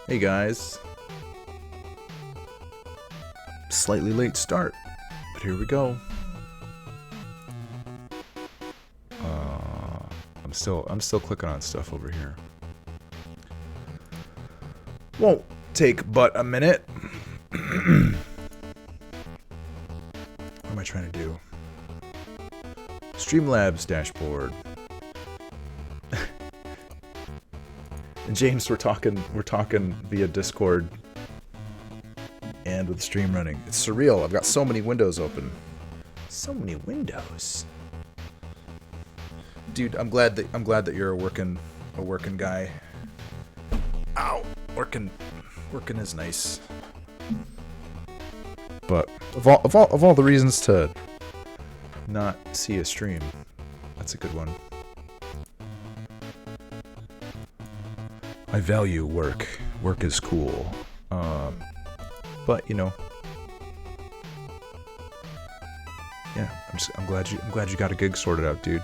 Hey guys. Slightly late start, but here we go. I'm still clicking on stuff over here. Won't take but a minute. What am I trying to do? Streamlabs dashboard. And James, we're talking via Discord and with the stream running. It's surreal. I've got so many windows open. So many windows. Dude, I'm glad that you're a working guy. Ow, working is nice. But of all the reasons to not see a stream, that's a good one. I value work. Work is cool. But you know, yeah, I'm glad you got a gig sorted out, dude.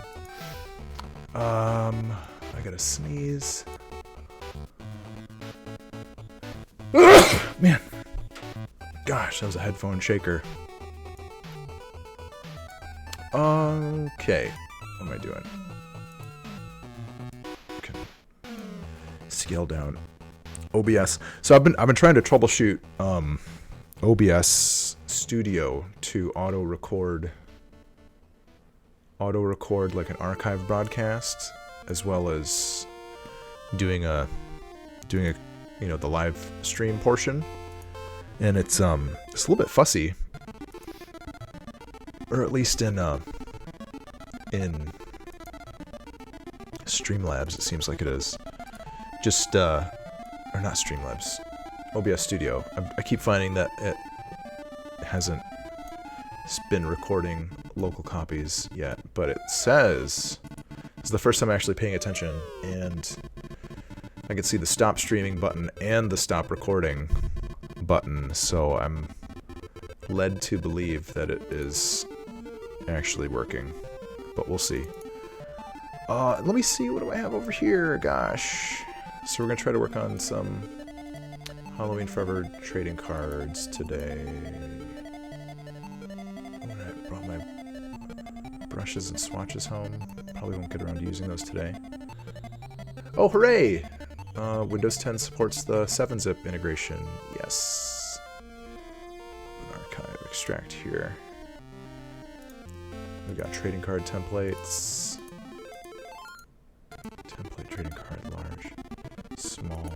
I gotta sneeze. Man, gosh, that was a headphone shaker. Okay, what am I doing? Okay. Scale down. OBS. So I've been trying to troubleshoot OBS Studio to auto record like an archive broadcast, as well as doing a the live stream portion, and it's a little bit fussy, or at least in Streamlabs it seems like it is. Just or not Streamlabs, OBS Studio. I keep finding that it hasn't been recording local copies yet, but it says it's the first time I'm actually paying attention, and I can see the stop streaming button and the stop recording button, so I'm led to believe that it is actually working, but we'll see. Let me see, what do I have over here? Gosh. So we're gonna try to work on some Halloween Forever trading cards today. I brought my brushes and swatches home. Probably won't get around to using those today. Oh, hooray! Windows 10 supports the 7-zip integration. Yes. Archive extract here. We've got trading card templates. Template trading card, large, small.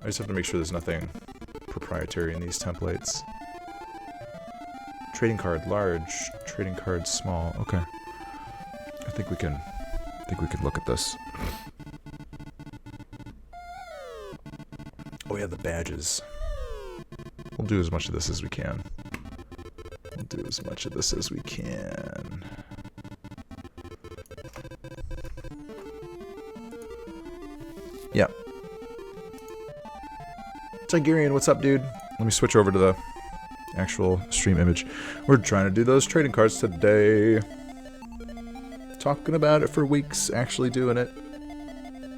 I just have to make sure there's nothing proprietary in these templates. Trading card large, trading card small. Okay. I think we can look at this. Oh yeah, the badges. We'll do as much of this as we can. Yeah. Tigerian, what's up, dude? Let me switch over to the actual stream image. We're trying to do those trading cards today. Talking about it for weeks, actually doing it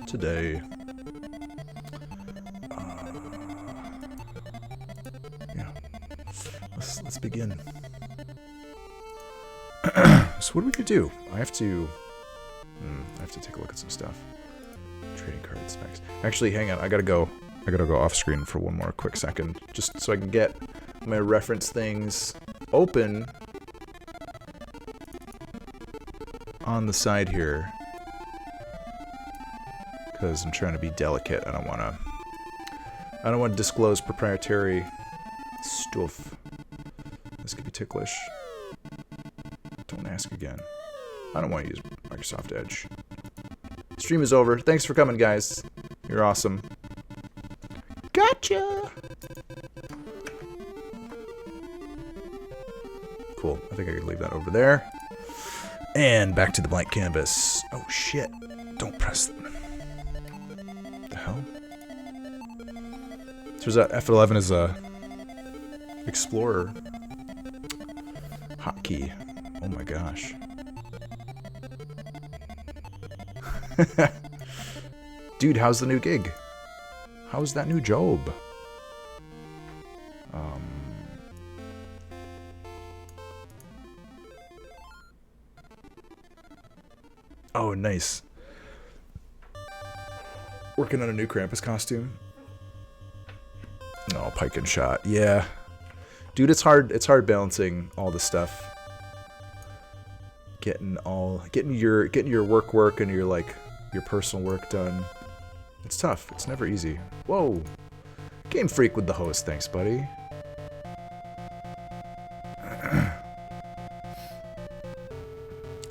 today. Yeah. Let's begin. So what do we could do? I have to take a look at some stuff. Trading card specs. Actually, hang on. I gotta go off screen for one more quick second, just so I can get my reference things open on the side here, because I'm trying to be delicate. I don't want to disclose proprietary stuff. This could be ticklish. Don't ask again. I don't want to use Microsoft Edge. Stream is over. Thanks for coming, guys. You're awesome. Gotcha! Cool. I think I could leave that over there. And back to the blank canvas. Oh, shit. Don't press them. The hell? Turns out F11 is a Explorer hotkey. Oh my gosh. Dude, how's the new gig? How's that new job? Oh, nice. Working on a new Krampus costume. No, pike and shot. Yeah. Dude, it's hard balancing all the stuff. Getting your work and your personal work done. It's tough. It's never easy. Whoa. Game Freak with the host. Thanks, buddy.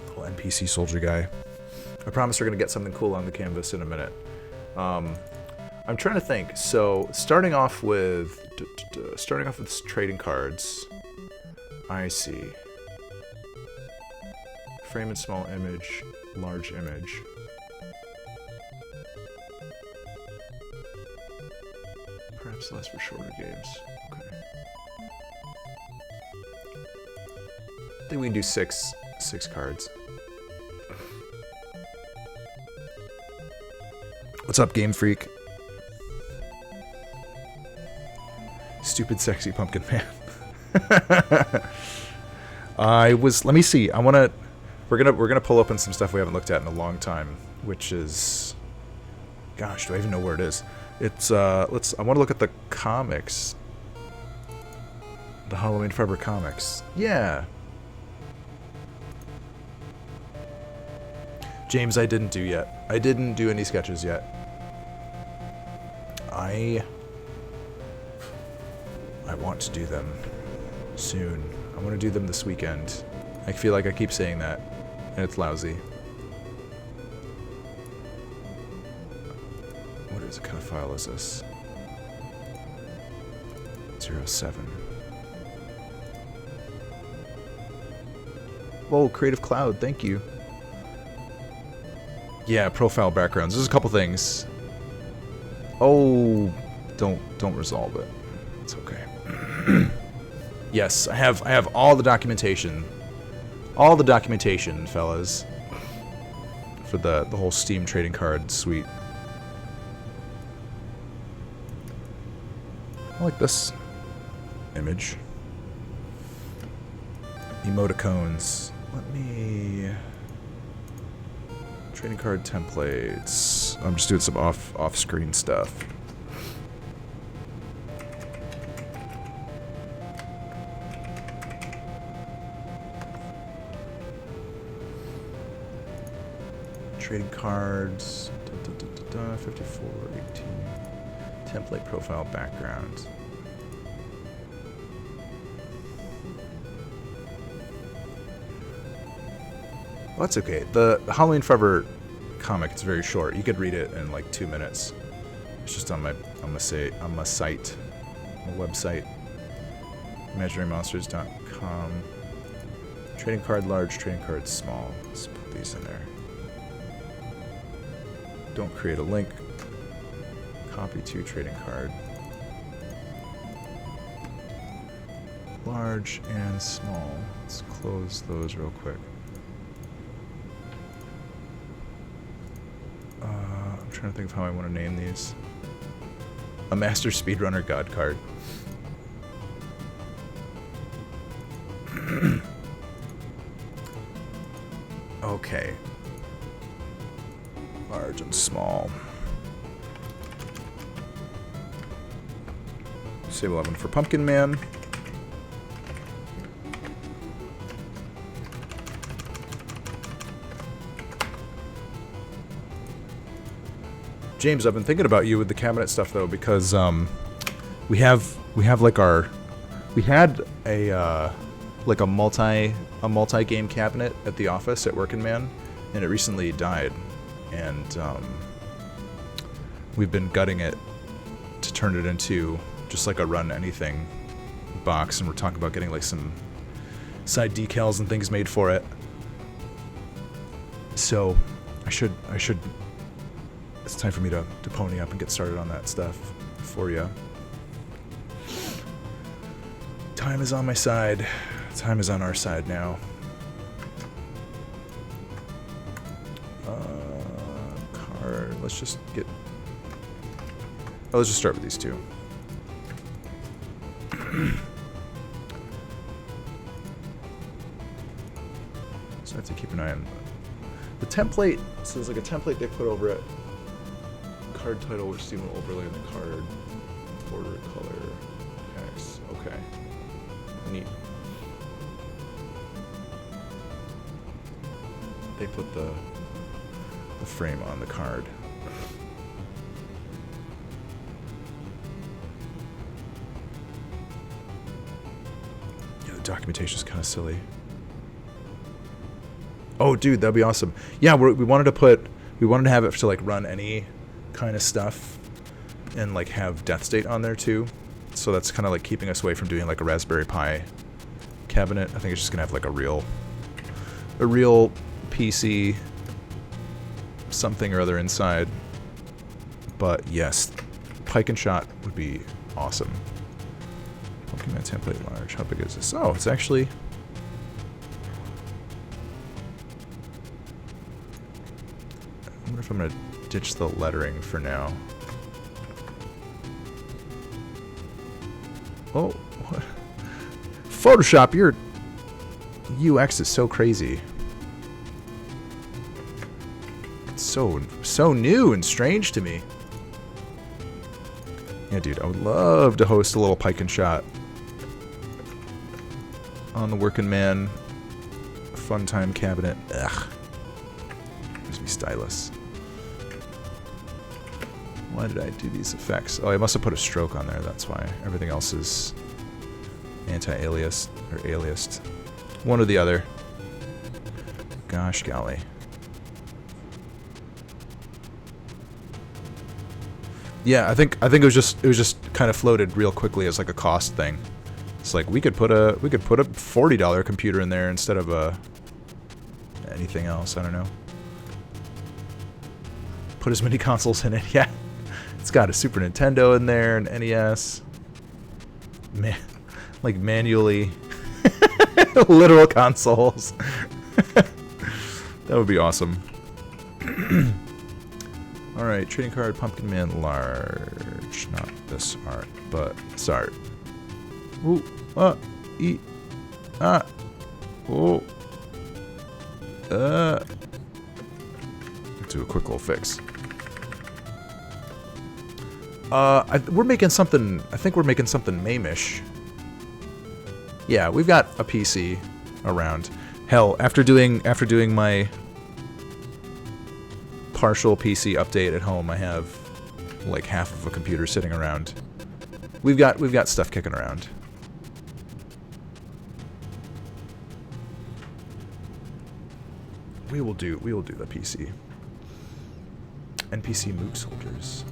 Little NPC soldier guy. I promise we're gonna get something cool on the canvas in a minute. I'm trying to think. So starting off with trading cards. I see. Frame and small image, large image. Perhaps less for shorter games. Okay. I think we can do six cards. What's up, Game Freak? Stupid, sexy pumpkin man. Let me see. We're gonna pull open some stuff we haven't looked at in a long time, which is, gosh, do I even know where it is? It's I want to look at the comics. The Halloween Forever comics. Yeah. James, I didn't do yet. I didn't do any sketches yet. I want to do them soon. I want to do them this weekend. I feel like I keep saying that, and it's lousy. What kind of file is this? 07. Whoa, Creative Cloud, thank you. Yeah, profile backgrounds. There's a couple things. Oh, don't resolve it. It's okay. Yes, I have all the documentation. All the documentation, fellas. For the whole Steam trading card suite. I like this image. Emoticons. Let me... Trading card templates. I'm just doing some off-screen stuff. Trading cards. 54, 18. Template profile background. Well, that's okay. The Halloween Forever comic, it's very short. You could read it in like 2 minutes. It's just on my site, my website, imaginarymonsters.com. Trading card large, trading card small. Let's put these in there. Don't create a link. Copy to trading card. Large and small. Let's close those real quick. I'm trying to think of how I want to name these. A Master Speedrunner God card. Okay. Large and small. Save 11 for Pumpkin Man. James, I've been thinking about you with the cabinet stuff though, because we had a multi game cabinet at the office at Workin' Man, and it recently died, and we've been gutting it to turn it into just like a run anything box, and we're talking about getting like some side decals and things made for it. So I should it's time for me to pony up and get started on that stuff for you. Time is on my side. Time is on our side now. Card. Let's just get Oh, let's just start with these two. So I have to keep an eye on the template. So there's like a template they put over it. Card title, which Steven will overlay on the card. Border color. X. Okay. Neat. They put the frame on the card. Yeah, the documentation is kind of silly. Oh, dude, that'd be awesome. Yeah, we wanted to have it to like run any kind of stuff, and like have death state on there too. So that's kind of like keeping us away from doing like a Raspberry Pi cabinet. I think it's just gonna have like a real PC something or other inside. But yes, Pike and Shot would be awesome. Pokemon template large. How big is this? Oh, it's actually. I wonder if I'm gonna ditch the lettering for now. Oh, what? Photoshop, your UX is so crazy. It's so new and strange to me. Yeah, dude, I would love to host a little Pike and Shot on the Working Man Fun Time cabinet. Ugh. Gives me stylus. Why did I do these effects? Oh, I must have put a stroke on there, that's why. Everything else is anti-aliased, or aliased. One or the other. Gosh golly. Yeah, I think it was just kind of floated real quickly as like a cost thing. It's like we could put a $40 computer in there instead of anything else, I don't know. Put as many consoles in it, yeah. It's got a Super Nintendo in there, an NES. Man, like manually. Literal consoles. That would be awesome. Alright, trading card, Pumpkin Man large. Not this art, but this art. Ooh, oh. Do a quick little fix. We're making something. I think we're making something Mamish. Yeah, we've got a PC around. Hell, after doing my partial PC update at home, I have like half of a computer sitting around. We've got stuff kicking around. We will do the PC. NPC Mook soldiers.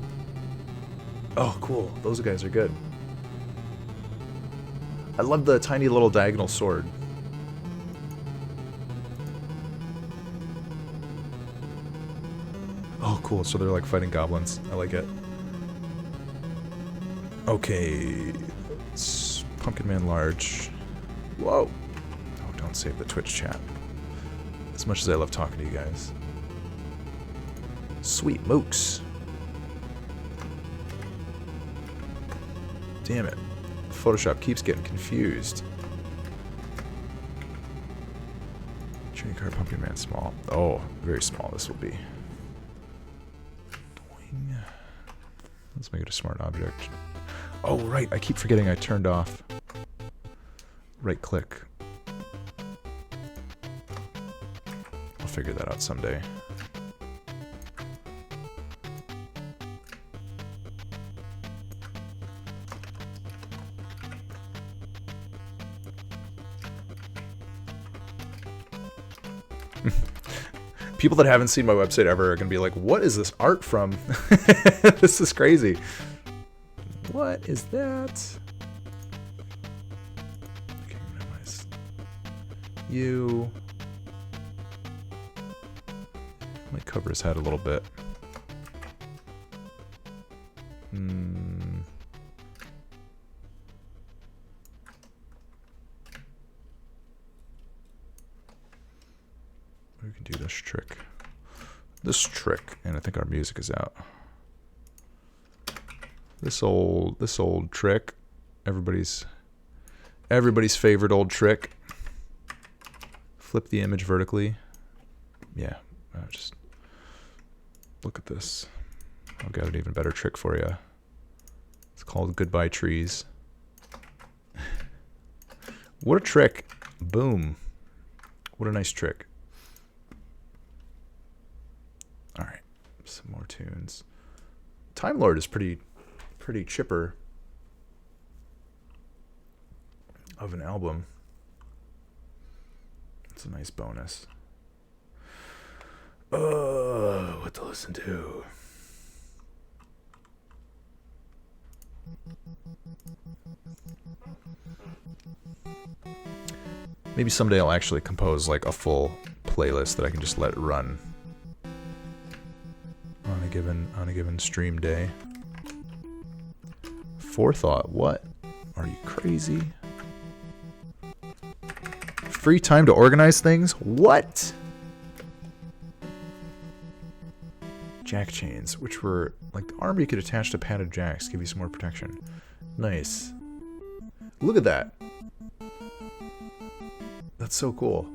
Oh, cool. Those guys are good. I love the tiny little diagonal sword. Oh, cool. So they're like fighting goblins. I like it. Okay. It's Pumpkin Man large. Whoa. Oh, don't save the Twitch chat. As much as I love talking to you guys. Sweet mooks. Damn it. Photoshop keeps getting confused. Trading card, Pumpkin Man small. Oh, very small this will be. Doing. Let's make it a smart object. Oh, right. I keep forgetting I turned off. Right click. I'll figure that out someday. People that haven't seen my website ever are going to be like, what is this art from? This is crazy. What is that? Okay, minimize. You. Might cover his head a little bit. We can do this trick. And I think our music is out. This old trick. Everybody's favorite old trick. Flip the image vertically. Yeah, just look at this. I've got an even better trick for you. It's called goodbye trees. What a trick. Boom. What a nice trick. All right, some more tunes. Time Lord is pretty chipper of an album. It's a nice bonus. Oh, what to listen to? Maybe someday I'll actually compose like a full playlist that I can just let it run on a given stream day. Forethought, what? Are you crazy? Free time to organize things? What? Jack chains, which were like the armor you could attach to padded jacks, give you some more protection. Nice. Look at that. That's so cool.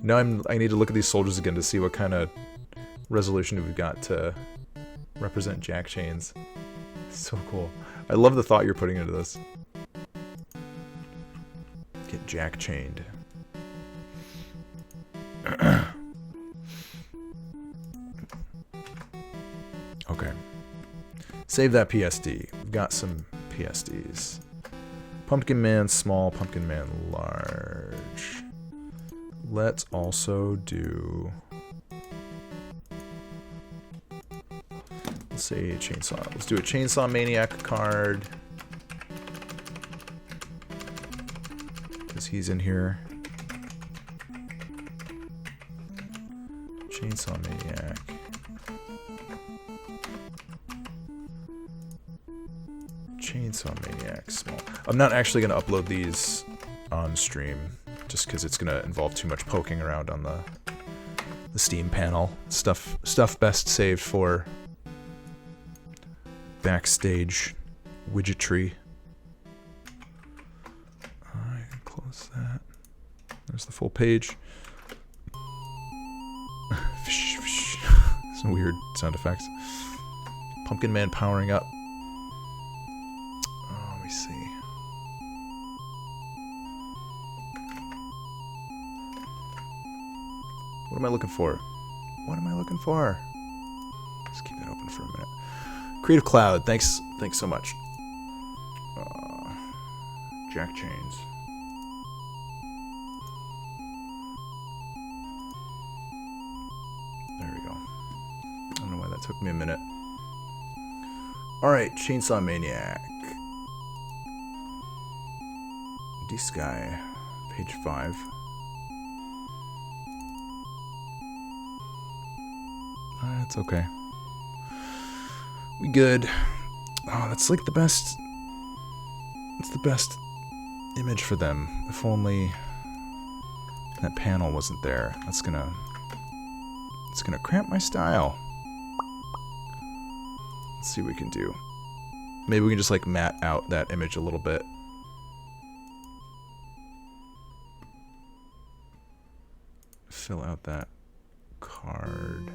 Now I need to look at these soldiers again to see what kind of resolution we've got to represent jack chains. So cool. I love the thought you're putting into this. Get jack chained. Okay. Save that PSD. We've got some PSDs. Pumpkin Man small, Pumpkin Man large. Let's also do... Let's say Chainsaw. Let's do a Chainsaw Maniac card. Because he's in here. Chainsaw Maniac. Chainsaw Maniac small. I'm not actually going to upload these on stream, just because it's going to involve too much poking around on the Steam panel. Stuff best saved for backstage widgetry. I can close that. There's the full page. Some weird sound effects. Pumpkin Man powering up. Let me see. What am I looking for? What am I looking for? Let's keep that open for a minute. Creative Cloud, thanks so much. Jack chains. There we go. I don't know why that took me a minute. Alright, Chainsaw Maniac. This guy, page 5. That's okay. We good. Oh, that's like the best. It's the best image for them. If only that panel wasn't there. It's gonna cramp my style. Let's see what we can do. Maybe we can just like matte out that image a little bit. Fill out that card.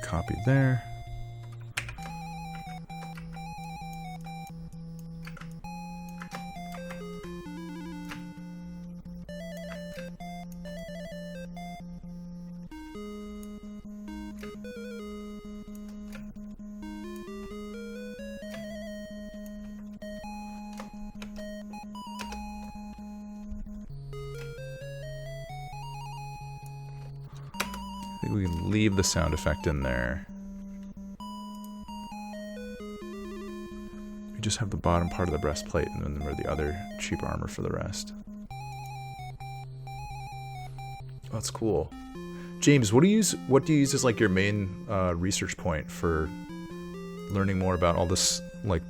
Copy there. I think we can leave the sound effect in there. We just have the bottom part of the breastplate and then we're the other cheap armor for the rest. Oh, that's cool. James, what do you use as like your main research point for learning more about all this, like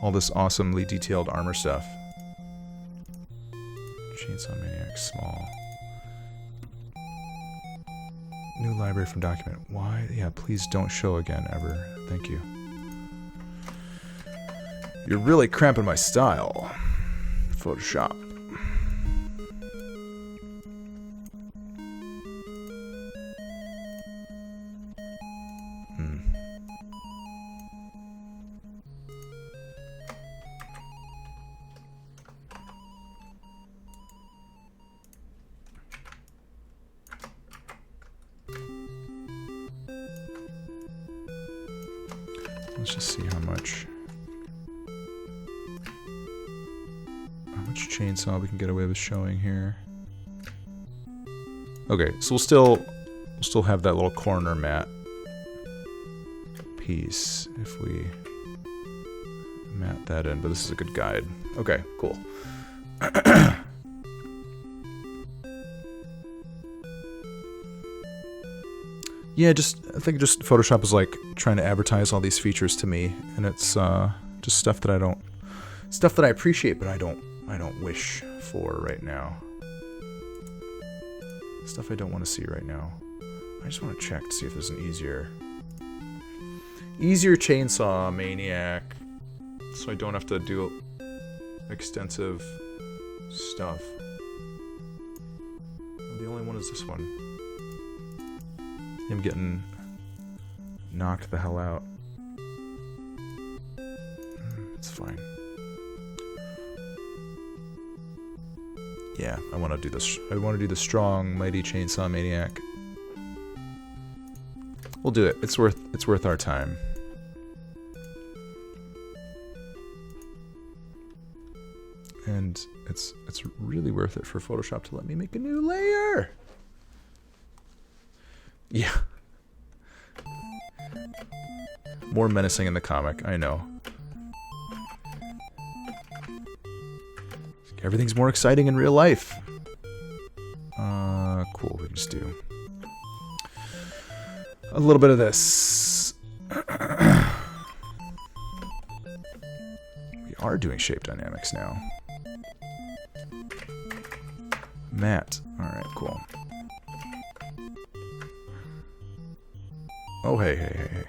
all this awesomely detailed armor stuff. Chainsaw Maniac, small. New library from document. Why? Yeah, please don't show again, ever. Thank you. You're really cramping my style. Photoshop. Let's just see how much chainsaw we can get away with showing here. Okay, so we'll still have that little corner mat piece if we mat that in, but this is a good guide. Okay, cool. Yeah, I think Photoshop is like trying to advertise all these features to me, and it's just stuff that I appreciate, but I don't wish for right now. Stuff I don't want to see right now. I just want to check to see if there's an easier Chainsaw Maniac, so I don't have to do extensive stuff. The only one is this one. Him getting knocked the hell out. It's fine. Yeah, I want to do this. I want to do the strong, mighty Chainsaw Maniac. We'll do it. It's worth our time. And it's really worth it for Photoshop to let me make a new layer. Yeah. More menacing in the comic, I know. Everything's more exciting in real life. Cool, we can just do a little bit of this. We are doing shape dynamics now. Matte. Alright, cool. Oh, hey.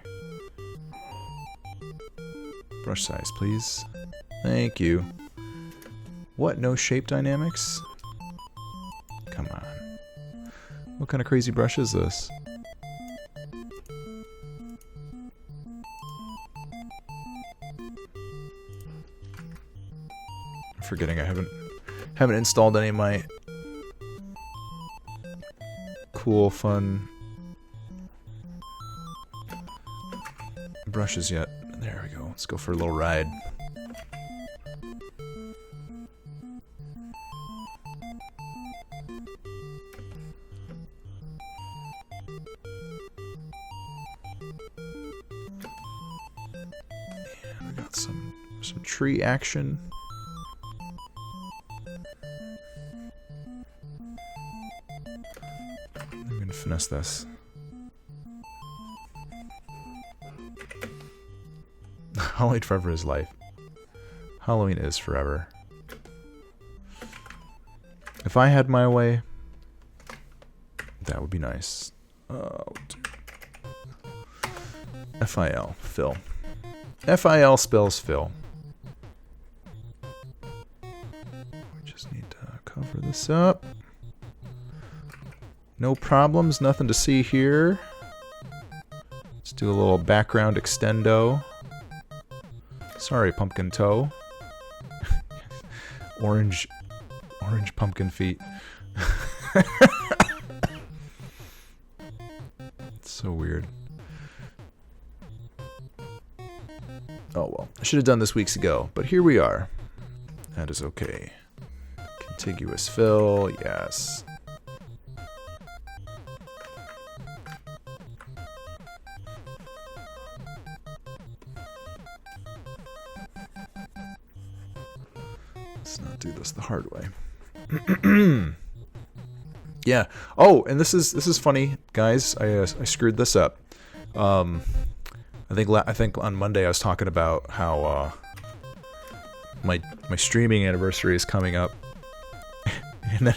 Brush size, please. Thank you. What? No shape dynamics? Come on. What kind of crazy brush is this? I'm forgetting I haven't installed any of my cool, fun brushes yet. There we go. Let's go for a little ride. And we got some tree action. I'm gonna finesse this. Halloween forever is life. Halloween is forever. If I had my way, that would be nice. FIL, Phil. FIL spells Phil. We just need to cover this up. No problems, nothing to see here. Let's do a little background extendo. Sorry, pumpkin toe. Orange pumpkin feet. It's so weird. Oh well, I should have done this weeks ago, but here we are. That is okay. Contiguous fill, yes. Let's not do this the hard way. Yeah. Oh, and this is funny, guys. I screwed this up. I think on Monday I was talking about how my streaming anniversary is coming up, and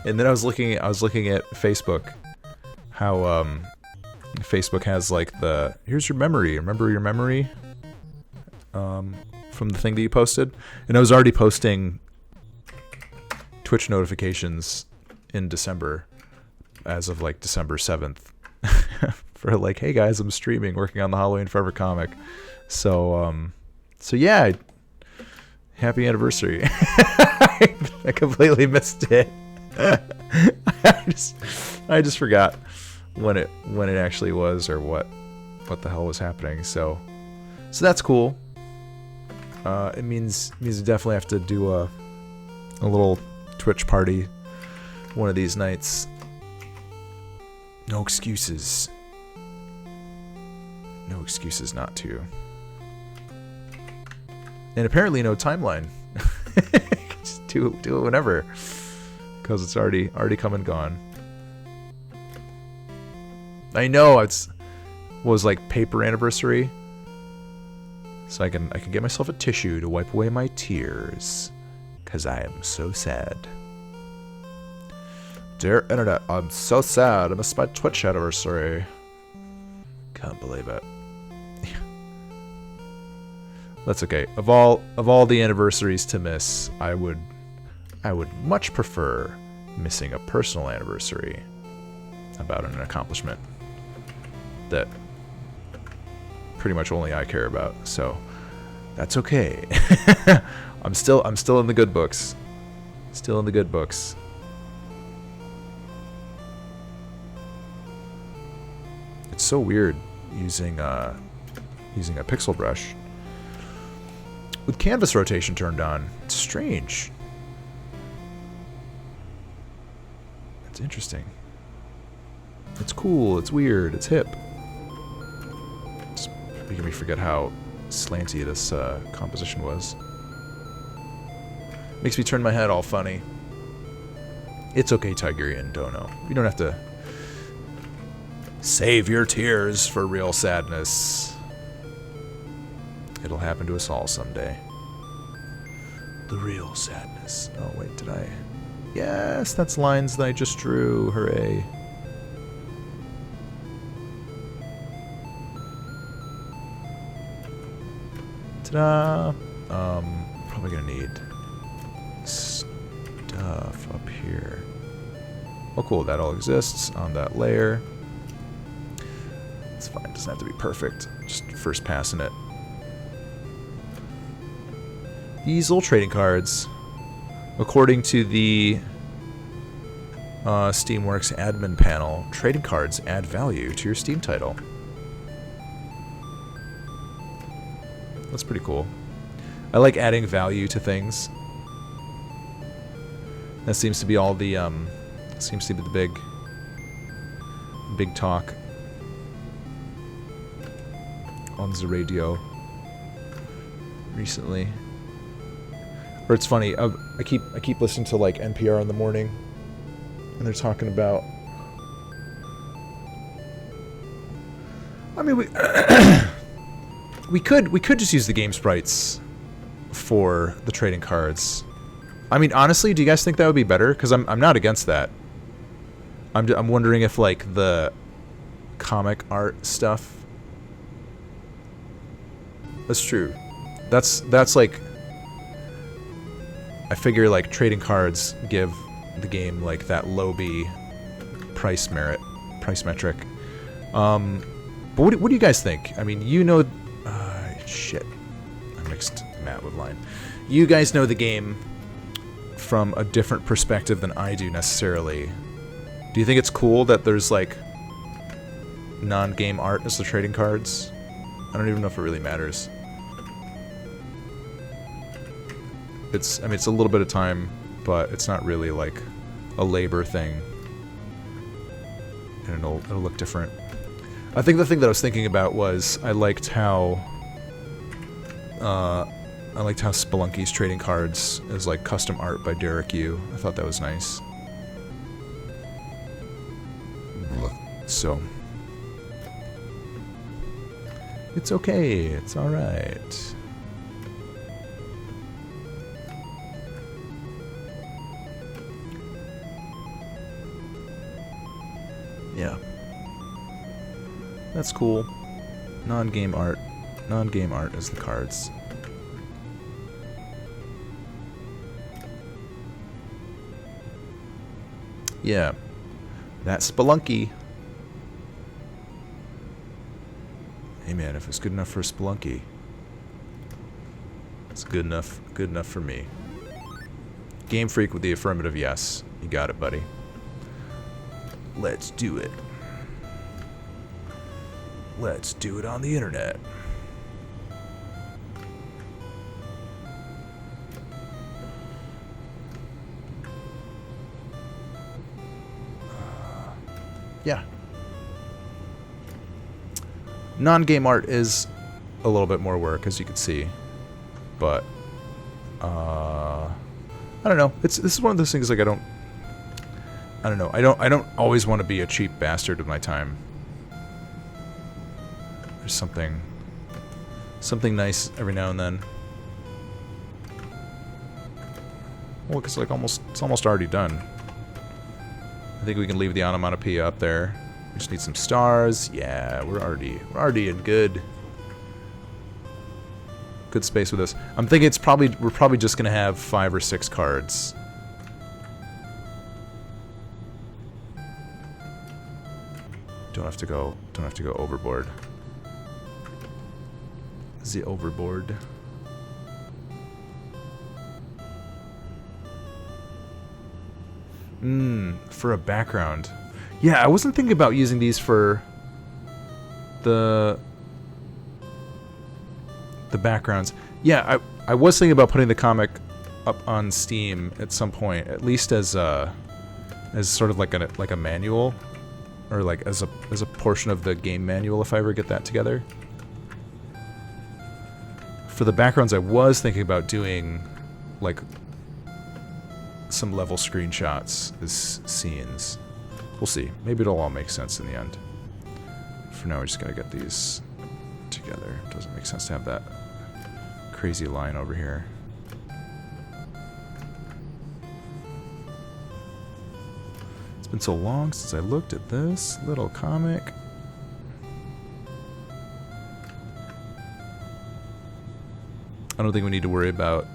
then I was looking at Facebook, how Facebook has like the here's your memory, remember your memory, from the thing that you posted, and I was already posting Twitch notifications in December, as of like December 7th, for like, hey guys, I'm streaming, working on the Halloween Forever comic. So yeah, happy anniversary. I completely missed it. I just forgot when it actually was, or what the hell was happening. So that's cool. It means I definitely have to do a little Twitch party one of these nights. No excuses. No excuses not to. And apparently no timeline. Just do it whenever, because it's already come and gone. I know was like paper anniversary, so I can get myself a tissue to wipe away my tears, because I am so sad. Dear internet, I'm so sad. I missed my Twitch anniversary. Can't believe it. That's okay. Of all the anniversaries to miss, I would much prefer missing a personal anniversary about an accomplishment that pretty much only I care about. So that's okay. I'm still in the good books. Still in the good books. It's so weird using a pixel brush with canvas rotation turned on. It's strange. It's interesting. It's cool. It's weird. It's hip. It's making me forget how slanty this composition was. Makes me turn my head all funny. It's okay, Tigerian Dono. You don't have to save your tears for real sadness. It'll happen to us all someday. The real sadness. Oh, wait, did I? Yes, that's lines that I just drew. Hooray. Ta-da! Probably gonna need stuff up here. Oh, cool, that all exists on that layer. It's fine, doesn't have to be perfect. Just first passing it. These little trading cards, according to the Steamworks admin panel, trading cards add value to your Steam title. That's pretty cool. I like adding value to things. That seems to be all the seems to be the big talk on the radio recently. Or it's funny, I keep listening to like NPR in the morning, and they're talking about. I mean, we could just use the game sprites for the trading cards. I mean, honestly, do you guys think that would be better? Because I'm not against that. I'm wondering if like the comic art stuff. That's true. That's like. I figure like trading cards give the game like that low B price metric. But what do you guys think? I mean, you know, shit, I mixed Matt with line. You guys know the game from a different perspective than I do necessarily. Do you think it's cool that there's like non-game art as the trading cards? I don't even know if it really matters. It's a little bit of time, but it's not really like a labor thing, and it'll look different. I think the thing that I was thinking about was I liked how Spelunky's trading cards is like custom art by Derek Yu. I thought that was nice. So it's okay. It's all right. That's cool. Non-game art. Non-game art is the cards. Yeah. That's Spelunky. Hey man, if it's good enough for Spelunky, it's good enough for me. Game Freak with the affirmative yes. You got it, buddy. Let's do it. Let's do it on the internet. Yeah. Non-game art is a little bit more work, as you can see, but I don't know. This is one of those things like I don't know. I don't always want to be a cheap bastard with my time. There's something nice every now and then. Well, it's like it's almost already done. I think we can leave the onomatopoeia up there. We just need some stars. Yeah, we're already in good space with this. I'm thinking we're probably just gonna have 5 or 6 cards. Don't have to go overboard. The overboard. For a background. Yeah, I wasn't thinking about using these for the backgrounds. Yeah, I was thinking about putting the comic up on Steam at some point, at least as sort of like a manual, or like as a portion of the game manual if I ever get that together. For the backgrounds, I was thinking about doing like some level screenshots as scenes. We'll see. Maybe it'll all make sense in the end. For now, we just gotta get these together. Doesn't make sense to have that crazy line over here. It's been so long since I looked at this little comic. I don't think we need to worry about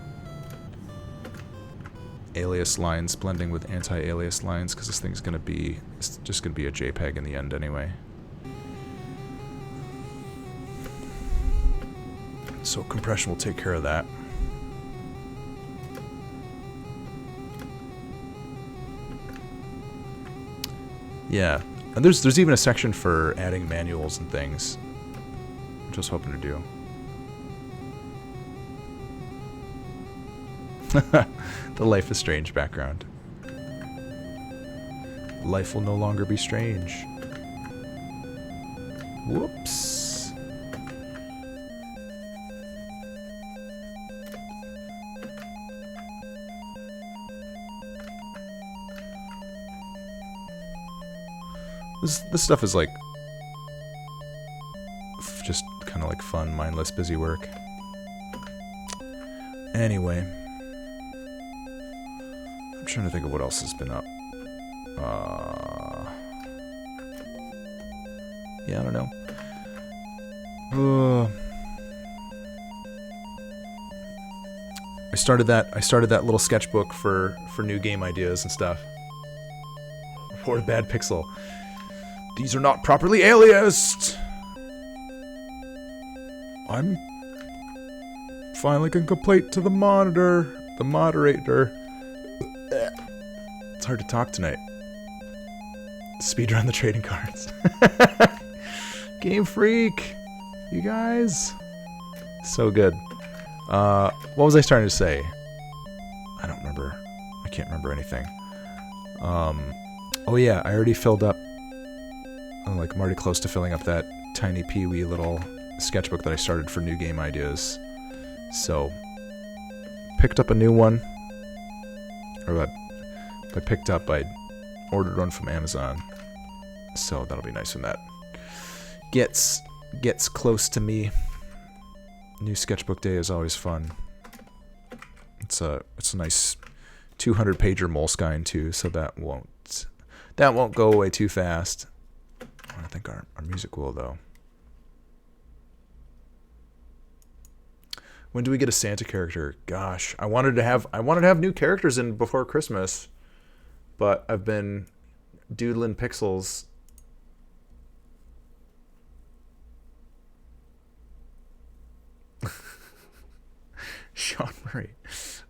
alias lines blending with anti-alias lines, because this thing's it's just gonna be a JPEG in the end anyway. So compression will take care of that. Yeah, and there's even a section for adding manuals and things, which I was hoping to do. The Life is Strange background. Life will no longer be strange. Whoops. This stuff is like just kind of like fun, mindless, busy work. Anyway. I'm trying to think of what else has been up. Yeah, I don't know. I started that little sketchbook for new game ideas and stuff. Poor bad pixel. These are not properly aliased. I'm finally can complain to the moderator. It's hard to talk tonight. Speedrun the trading cards. Game Freak, you guys, so good. What was I starting to say? I don't remember. I can't remember anything. Oh yeah, I already filled up. Like I'm already close to filling up that tiny peewee little sketchbook that I started for new game ideas. So picked up a new one. Or I picked up, I ordered one from Amazon. So that'll be nice when that gets close to me. New sketchbook day is always fun. It's a nice 200-pager Moleskine too, so that won't go away too fast. I think our music will though. When do we get a Santa character? Gosh, I wanted to have new characters in before Christmas, but I've been doodling pixels. Sean Murray.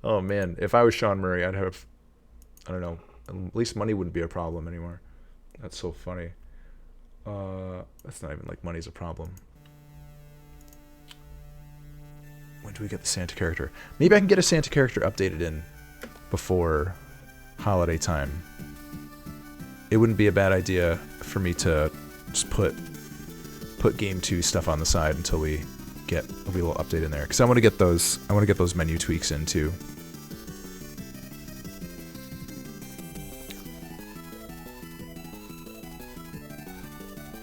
Oh man, if I was Sean Murray, I'd have, I don't know, at least money wouldn't be a problem anymore. That's so funny. That's not even like money's a problem. When do we get the Santa character? Maybe I can get a Santa character updated in before holiday time. It wouldn't be a bad idea for me to just put Game 2 stuff on the side until we get a wee little update in there, because I want to get those menu tweaks in too.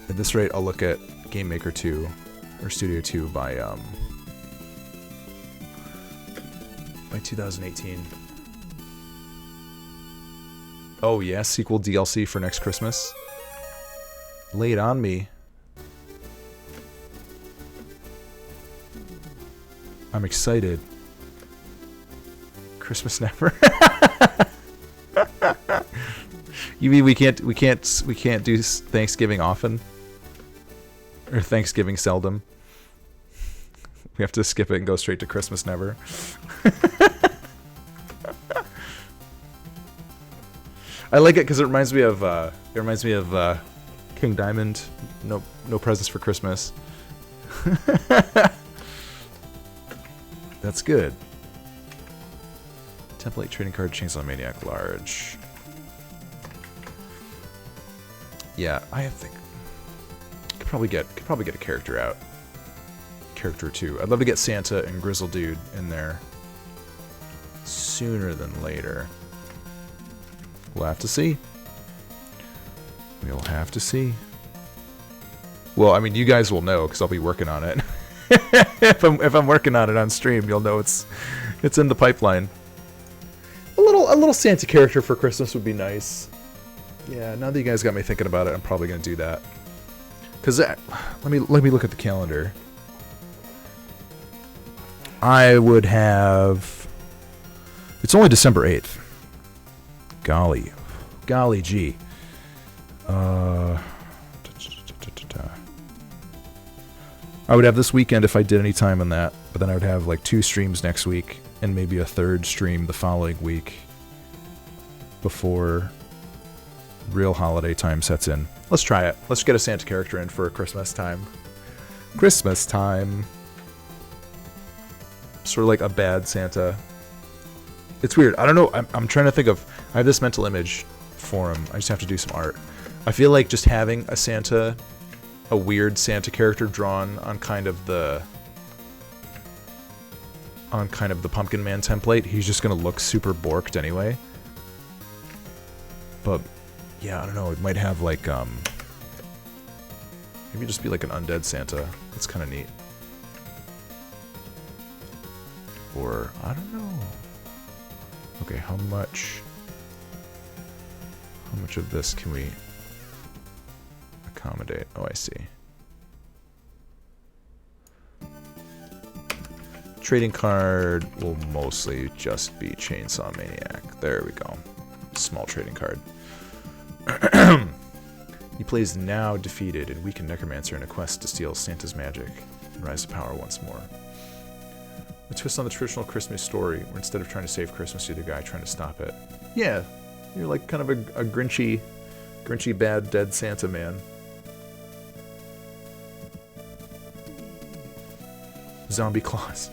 At this rate, I'll look at Game Maker 2 or Studio 2 by 2018. Oh yeah, sequel DLC for next Christmas. Lay it on me. I'm excited. Christmas Never. You mean we can't do Thanksgiving often? Or Thanksgiving seldom? We have to skip it and go straight to Christmas Never. I like it because it reminds me of King Diamond. No presents for Christmas. That's good. Template trading card Chainsaw Maniac large. Yeah, I think could probably get a character out. Character or two. I'd love to get Santa and Grizzle Dude in there sooner than later. We'll have to see. We'll have to see. Well, I mean, you guys will know because I'll be working on it. if I'm working on it on stream, you'll know it's in the pipeline. A little Santa character for Christmas would be nice. Yeah, now that you guys got me thinking about it, I'm probably gonna do that. Cause let me look at the calendar. I would have. It's only December 8th. Golly gee. I would have this weekend if I did any time on that, but then I would have like 2 streams next week and maybe a 3rd stream the following week before real holiday time sets in. Let's try it. Let's get a Santa character in for Christmas time. Christmas time. Sort of like a bad Santa. It's weird. I don't know. I'm trying to think of... I have this mental image for him. I just have to do some art. I feel like just having a Santa... a weird Santa character drawn on kind of the Pumpkin Man template. He's just gonna look super borked anyway. But yeah, I don't know. It might have like maybe just be like an undead Santa. That's kind of neat. Or I don't know. Okay, how much of this can we accommodate? Oh, I see. Trading card will mostly just be Chainsaw Maniac. There we go. Small trading card. He plays now defeated and weakened Necromancer in a quest to steal Santa's magic and rise to power once more. A twist on the traditional Christmas story, where instead of trying to save Christmas, you're the guy trying to stop it. Yeah, you're like kind of a grinchy bad dead Santa man. Zombie claws.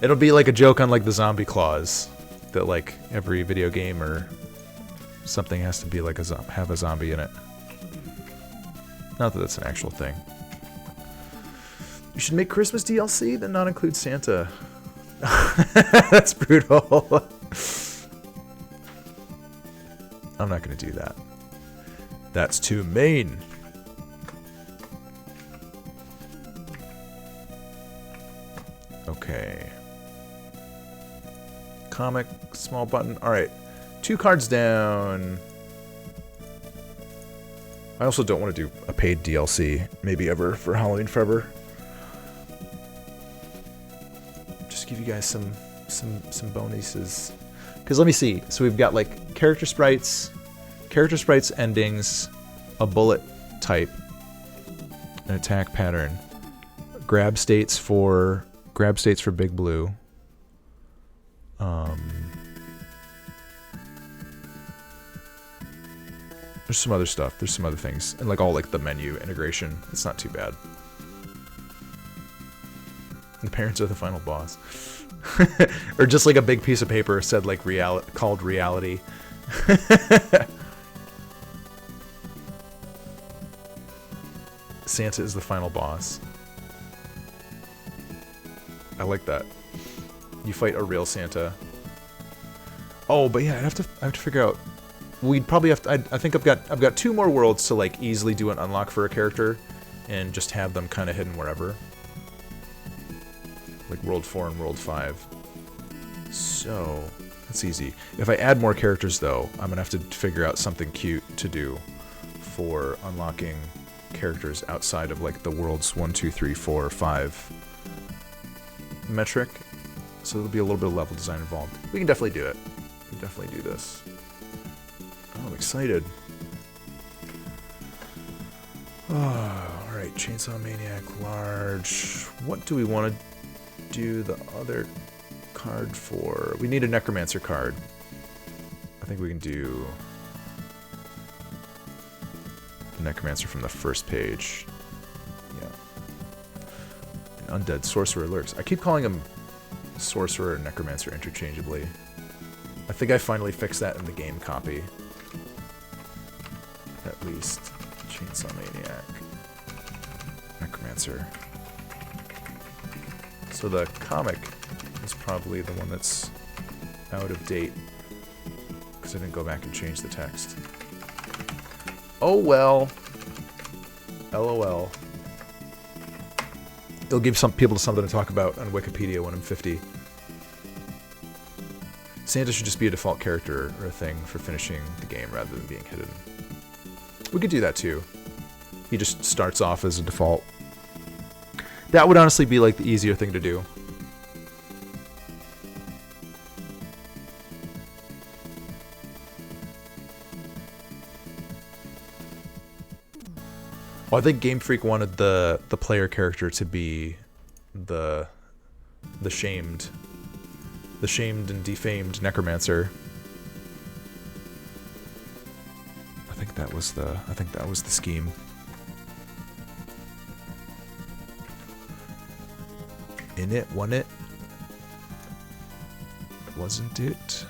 It'll be like a joke on like the zombie claws, that like every video game or something has to be like have a zombie in it. Not that that's an actual thing. You should make Christmas DLC, then not include Santa. That's brutal. I'm not gonna do that. That's too mean. Okay. Comic, small button. Alright. 2 cards down. I also don't want to do a paid DLC, maybe ever, for Halloween Forever. just give you guys some bonuses. Because let me see. So we've got like character sprites, endings, a bullet type, an attack pattern, grab states for Big Blue. There's some other stuff. There's some other things, and like all like the menu integration. It's not too bad. The parents are the final boss. Or just like a big piece of paper said like called reality. Santa is the final boss. I like that. You fight a real Santa. Oh, but yeah, I have to figure out. We'd probably have to. I think I've got 2 more worlds to like easily do an unlock for a character, and just have them kind of hidden wherever. Like World 4 and World 5. So, that's easy. If I add more characters, though, I'm going to have to figure out something cute to do for unlocking characters outside of, like, the worlds 1, 2, 3, 4, 5 metric. So there'll be a little bit of level design involved. We can definitely do it. We can definitely do this. Oh, I'm excited. Oh, alright, Chainsaw Maniac, large. What do we want to do the other card for? We need a Necromancer card. I think we can do the Necromancer from the first page. Yeah. An Undead Sorcerer lurks. I keep calling him Sorcerer and Necromancer interchangeably. I think I finally fixed that in the game copy. At least. Chainsaw Maniac. Necromancer. So the comic is probably the one that's out of date, because I didn't go back and change the text. Oh well. LOL. It'll give some people something to talk about on Wikipedia when I'm 50. Santa should just be a default character or a thing for finishing the game rather than being hidden. We could do that too. He just starts off as a default. That would honestly be like the easier thing to do. Well, I think Game Freak wanted the player character to be the shamed and defamed Necromancer. I think that was the scheme. In it, wasn't it? Wasn't it?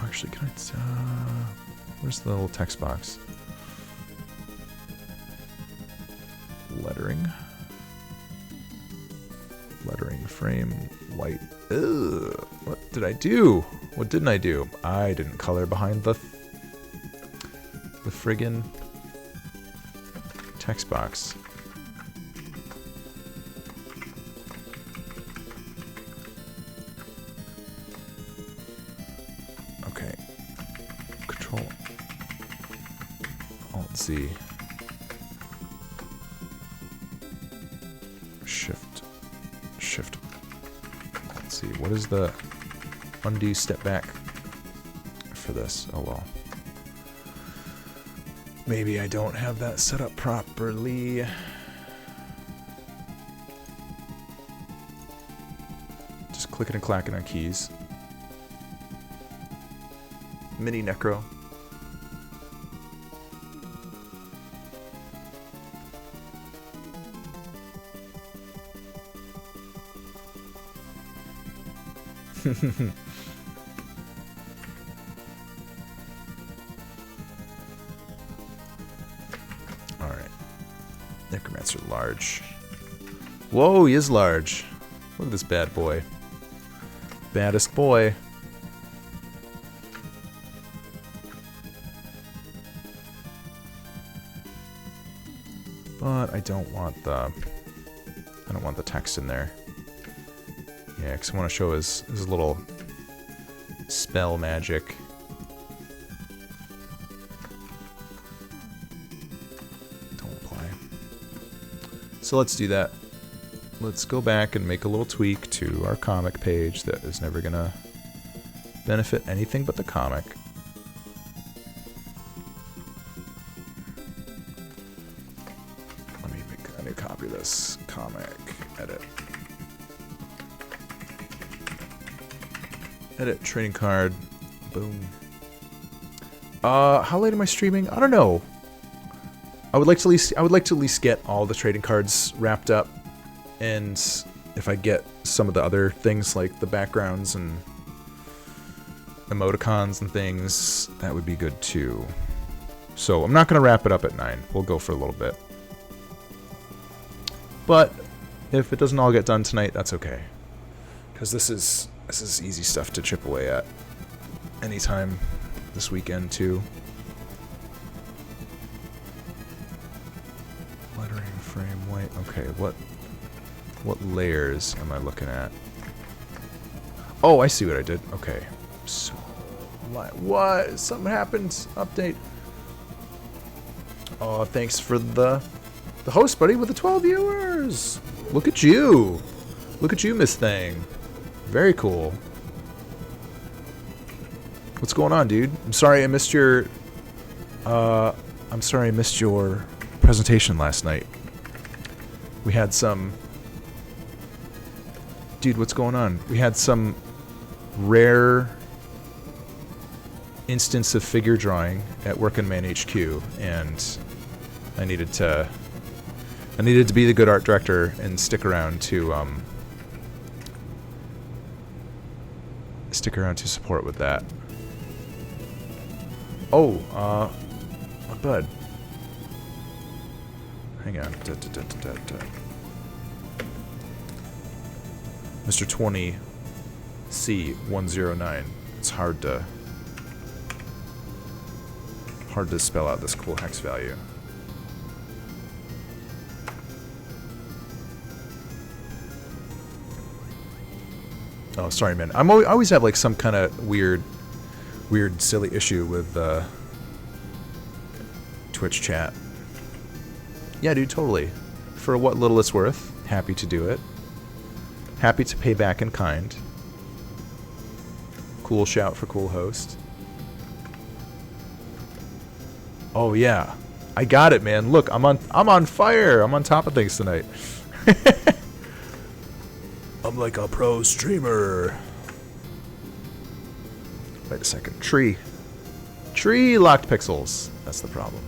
Actually, can I? Where's the little text box? Lettering. Lettering frame white. Ugh, what did I do? What didn't I do? I didn't color behind the friggin' text box. Okay. Control. Alt Z. Shift. Let's see, what is the undo step back for this? Oh well. Maybe I don't have that set up properly. Just clicking and clacking on keys. Mini Necro. Alright. Necromancer large. Whoa, he is large. Look at this bad boy. Baddest boy. But I don't want the text in there. Yeah, because I want to show his little spell magic. Don't apply. So let's do that. let's go back and make a little tweak to our comic page that is never gonna benefit anything but the comic. Let me make a new copy of this. Comic, edit. Edit trading card. Boom. How late am I streaming? I don't know. I would like to at least get all the trading cards wrapped up, and if I get some of the other things like the backgrounds and emoticons and things, that would be good too. So I'm not gonna wrap it up at 9. We'll go for a little bit. But if it doesn't all get done tonight, that's okay. Because this is easy stuff to chip away at anytime this weekend too. Lettering, frame, white. Okay, what layers am I looking at? Oh, I see what I did. Okay. So what? Something happened. Update. Oh, thanks for the host, buddy, with the 12 viewers. Look at you. Look at you, Miss Thing. Very cool. What's going on, dude? I'm sorry I missed your presentation last night. We had some... Dude, what's going on? We had some rare instance of figure drawing at Workin' Man HQ, and I needed to be the good art director and stick around to support with that. Oh, what bud? Hang on. Mr. 20C109. It's hard to spell out this cool hex value. Oh, sorry, man. I always have like some kind of weird, silly issue with Twitch chat. Yeah, dude, totally. For what little it's worth, happy to do it. Happy to pay back in kind. Cool shout for cool host. Oh yeah, I got it, man. Look, I'm on fire. I'm on top of things tonight. I'm like a pro streamer. Wait a second. Tree locked pixels. That's the problem.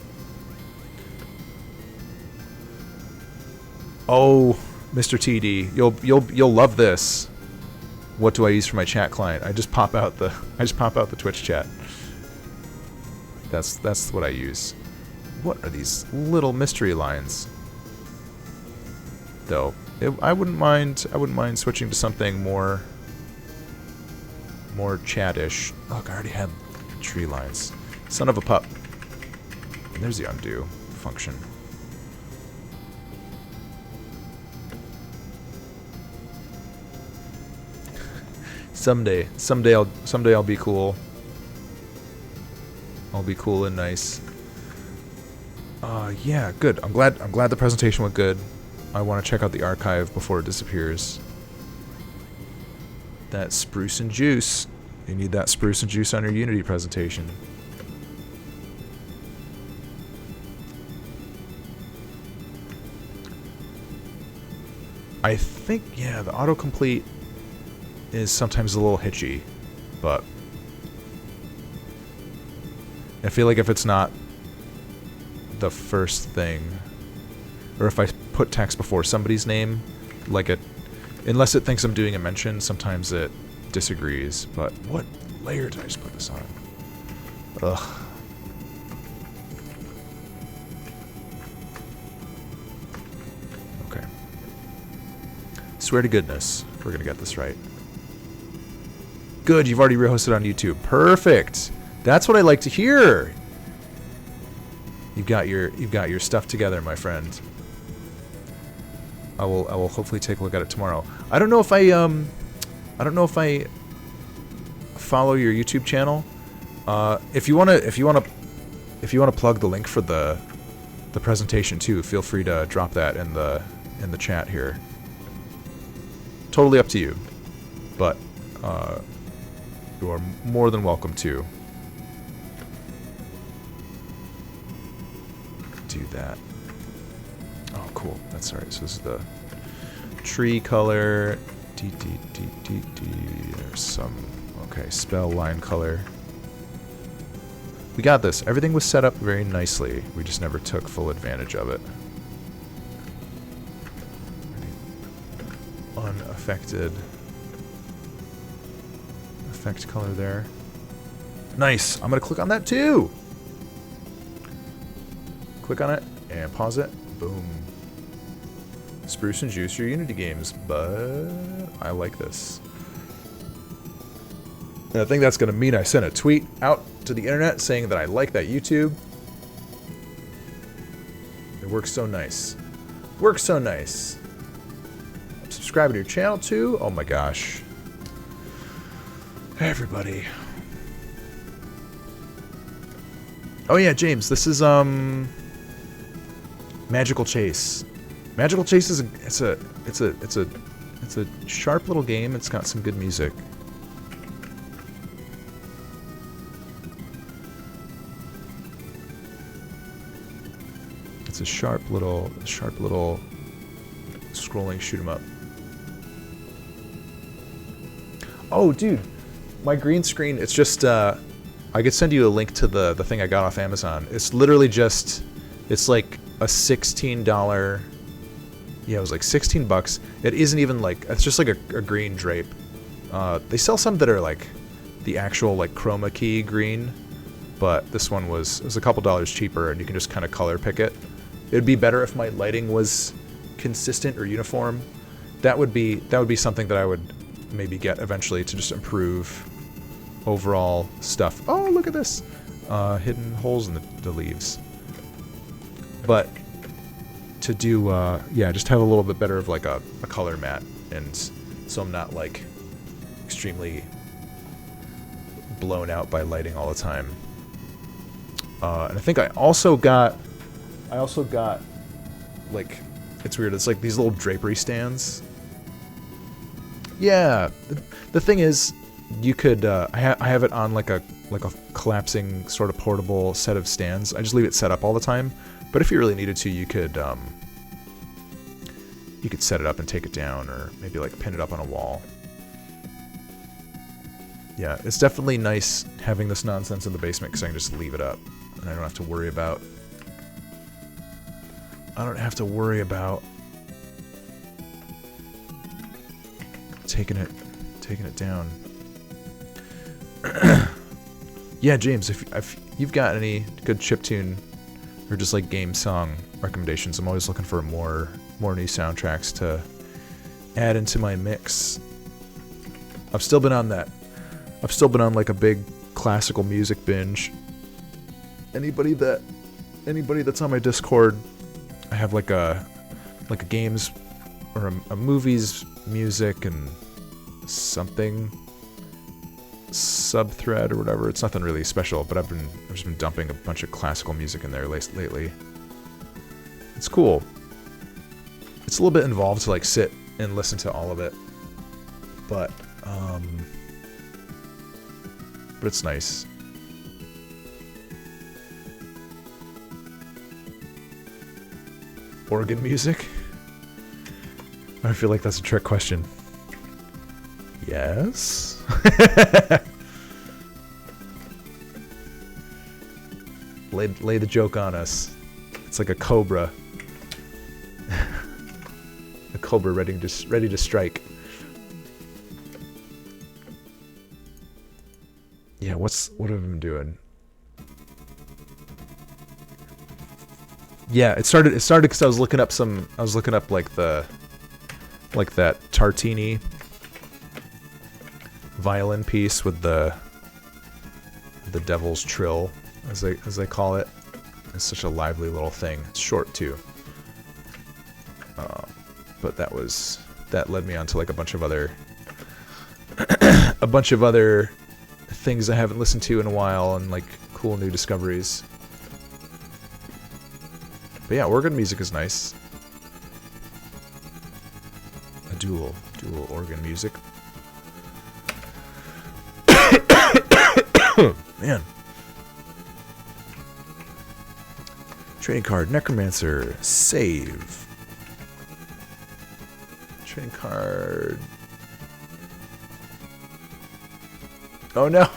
Oh, Mr. TD, you'll love this. What do I use for my chat client? I just pop out the Twitch chat. That's what I use. What are these little mystery lines? Though I wouldn't mind switching to something more chat-ish. Look, I already had tree lines. Son of a pup. And there's the undo function. Someday I'll be cool. I'll be cool and nice. Yeah, good. I'm glad the presentation went good. I want to check out the archive before it disappears. That spruce and juice. You need that spruce and juice on your Unity presentation. I think, yeah, the autocomplete is sometimes a little hitchy, but I feel like if it's not the first thing, or if I put text before somebody's name, like unless it thinks I'm doing a mention, sometimes it disagrees. But what layer did I just put this on? Ugh. Okay. Swear to goodness, we're gonna get this right. Good, you've already rehosted on YouTube. Perfect. That's what I like to hear. You've got your stuff together, my friend. I will hopefully take a look at it tomorrow. I don't know if I follow your YouTube channel. If you wanna plug the link for the presentation too, feel free to drop that in the chat here. Totally up to you. But you are more than welcome to do that. Oh, cool. That's all right. So this is the tree color. There's some... Okay, spell line color. We got this. Everything was set up very nicely. We just never took full advantage of it. Unaffected. Effect color there. Nice. I'm going to click on that too. Click on it and pause it. Boom. Spruce and juice your Unity games, but I like this. And I think that's going to mean I sent a tweet out to the internet saying that I like that YouTube. It works so nice. Works so nice. I'm subscribing to your channel too. Oh my gosh. Everybody. Oh yeah, James, this is Magical Chase. Magical Chase is it's a sharp little game. It's got some good music. It's a sharp little scrolling shoot 'em up. Oh, dude, my green screen. It's just I could send you a link to the thing I got off Amazon. It's literally just, it's like a $16. Yeah, it was like 16 bucks. It isn't even like, it's just like a green drape. They sell some that are like the actual like chroma key green, but this one was a couple dollars cheaper, and you can just kind of color pick it. It'd be better if my lighting was consistent or uniform. That would be something that I would maybe get eventually to just improve overall stuff. Oh, look at this. Hidden holes in the leaves. But to do, yeah, just have a little bit better of like a color matte, and so I'm not like extremely blown out by lighting all the time. And I think I also got like, it's weird, it's like these little drapery stands. Yeah, the thing is, you could, I have it on like a collapsing sort of portable set of stands. I just leave it set up all the time. But if you really needed to, you could set it up and take it down, or maybe like pin it up on a wall. Yeah, it's definitely nice having this nonsense in the basement because I can just leave it up, and I don't have to worry about. Taking it down. Yeah, James, if you've got any good chiptune or just like game song recommendations, I'm always looking for more new soundtracks to add into my mix. I've still been on like a big classical music binge. Anybody that's on my Discord, I have like a games or a movies music and something sub-thread or whatever. It's nothing really special, but I've just been dumping a bunch of classical music in there lately. It's cool. It's a little bit involved to like sit and listen to all of it, but it's nice. Organ music? I feel like that's a trick question. Yes? Lay the joke on us. It's like a cobra. A cobra ready to strike. Yeah, what have I been doing? Yeah, it started because I was looking up like that Tartini violin piece with the Devil's Trill, as they call it. It's such a lively little thing. It's short too, but that led me on to like a bunch of other things I haven't listened to in a while, and like cool new discoveries. But yeah, organ music is nice. A dual Do a little organ music. Man. Trading card, Necromancer, save. Trading card. Oh no!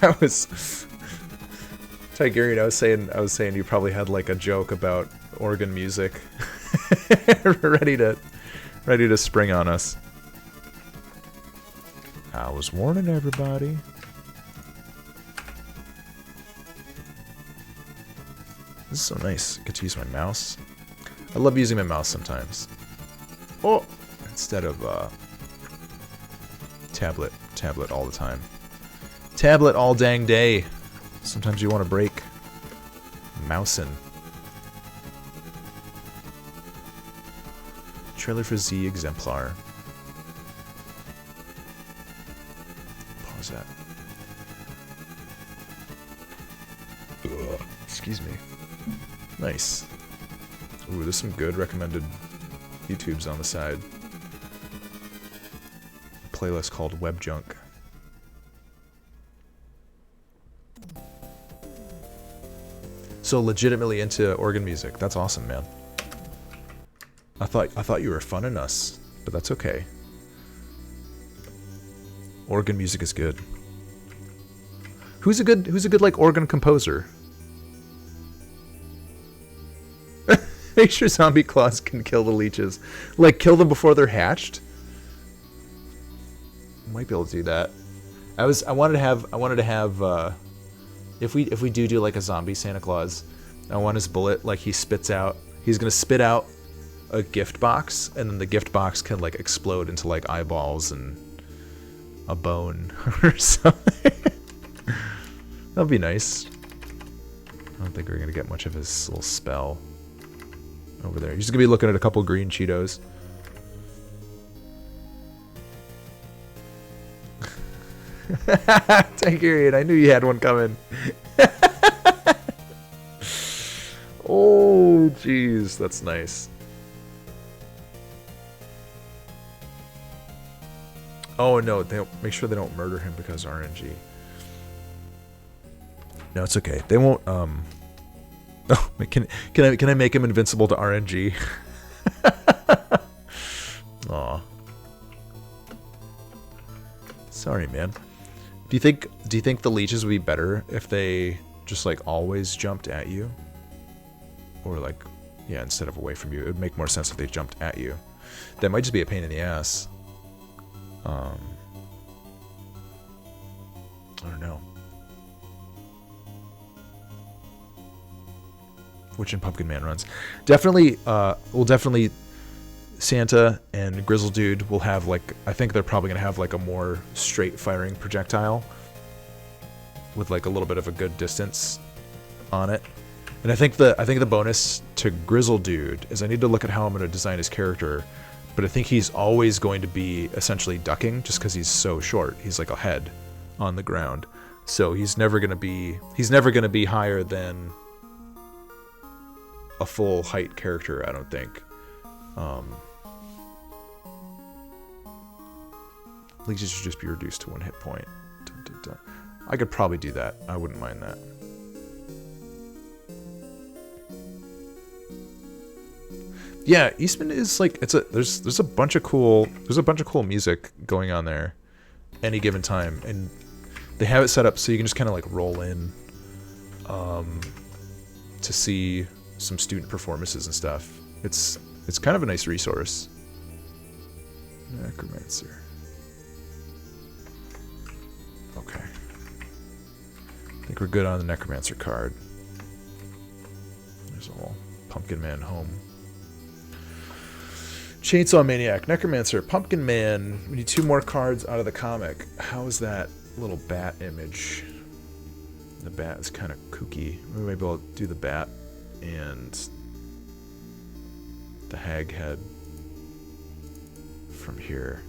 I was Tigerian. I was saying you probably had like a joke about organ music, ready to spring on us. I was warning everybody. This is so nice. I get to use my mouse. I love using my mouse sometimes. Oh, instead of tablet all the time. Tablet all dang day. Sometimes you want to break. Mousin'. Trailer for Z Exemplar. Pause that. Ugh, excuse me. Nice. Ooh, there's some good recommended YouTubes on the side. A playlist called Web Junk. So legitimately into organ music. That's awesome, man. I thought you were funning us, but that's okay. Organ music is good. Who's a good like organ composer? Make sure zombie claws can kill the leeches. Like kill them before they're hatched. Might be able to do that. I wanted to have if we do like a zombie Santa Claus, I want his bullet like he's gonna spit out a gift box, and then the gift box can like explode into like eyeballs and a bone or something. That'd be nice. I don't think we're gonna get much of his little spell over there. He's gonna be looking at a couple green Cheetos. Tigerian, I knew you had one coming. Oh, jeez, that's nice. Oh no, they make sure they don't murder him because RNG. No, it's okay. They won't. Oh, can I make him invincible to RNG? Aw. Sorry, man. Do you think the leeches would be better if they just like always jumped at you? Or like, yeah, instead of away from you. It would make more sense if they jumped at you. That might just be a pain in the ass. I don't know. Which in Pumpkin Man runs. Definitely, Santa and Grizzle Dude will have like, I think they're probably gonna have like a more straight firing projectile with like a little bit of a good distance on it. And I think the bonus to Grizzle Dude is I need to look at how I'm gonna design his character, but I think he's always going to be essentially ducking just because he's so short. He's like a head on the ground, so he's never gonna be higher than a full height character, I don't think. Leeches should just be reduced to 1 hit point. Dun, dun, dun. I could probably do that. I wouldn't mind that. Yeah, Eastman is like there's a bunch of cool music going on there any given time, and they have it set up so you can just kind of like roll in to see some student performances and stuff. It's kind of a nice resource. Necromancer. Okay. I think we're good on the Necromancer card. There's a whole Pumpkin Man home. Chainsaw Maniac, Necromancer, Pumpkin Man. We need 2 more cards out of the comic. How is that little bat image? The bat is kind of kooky. Maybe I'll do the bat and the hag head from here.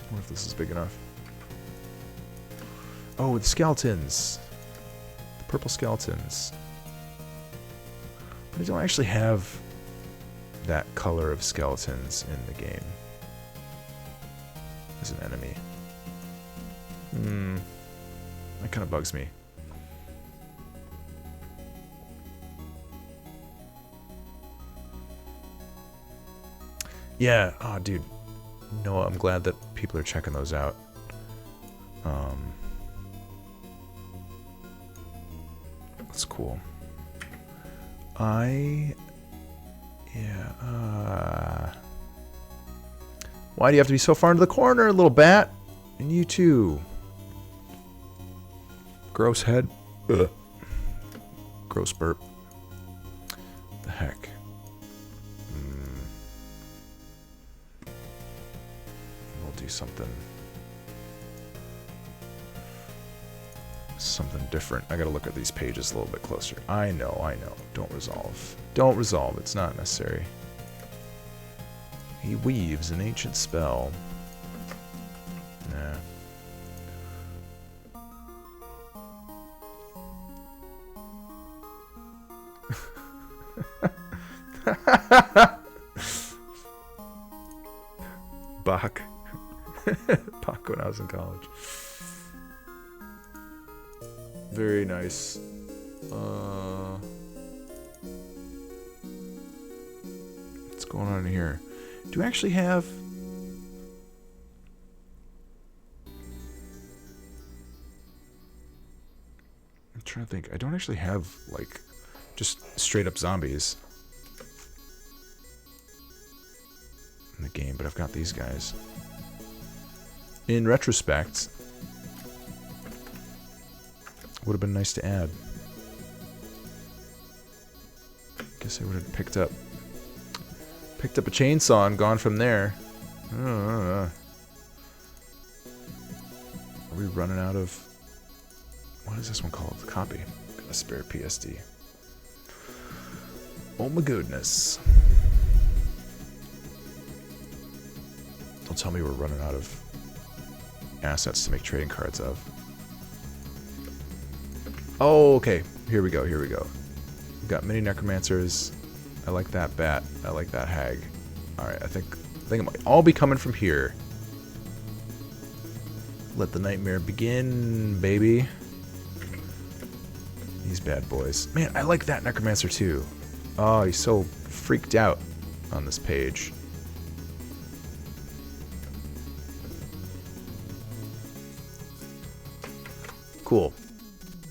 I wonder if this is big enough. Oh, the skeletons. The purple skeletons. But I don't actually have that color of skeletons in the game as an enemy. That kind of bugs me. Yeah, oh dude. No, I'm glad that people are checking those out. That's cool. Why do you have to be so far into the corner, little bat? And you too. Gross head. Ugh. Gross burp. The heck. We'll do something different. I gotta look at these pages a little bit closer. I know. Don't resolve. Don't resolve. It's not necessary. He weaves an ancient spell. Nah. Bach. Bach when I was in college. Very nice. What's going on in here? Do I actually have... I'm trying to think. I don't actually have, like, just straight up zombies in the game, but I've got these guys. In retrospect, would have been nice to add. Guess I would have picked up a chainsaw and gone from there. Are we running out of... What is this one called? Copy. Got a spare PSD. Oh my goodness. Don't tell me we're running out of assets to make trading cards of. Oh, okay. Here we go. We've got mini necromancers. I like that bat. I like that hag. Alright, I think it might all be coming from here. Let the nightmare begin, baby. These bad boys. Man, I like that necromancer too. Oh, he's so freaked out on this page. Cool.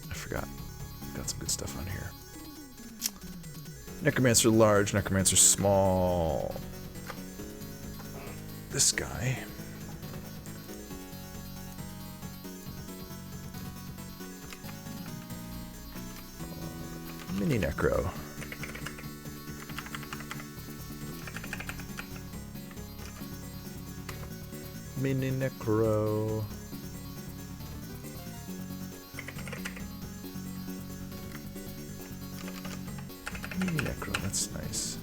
I forgot. Got some good stuff on here. Necromancer large, necromancer small. This guy. Mini necro. Mini necro. Mini necro, that's nice.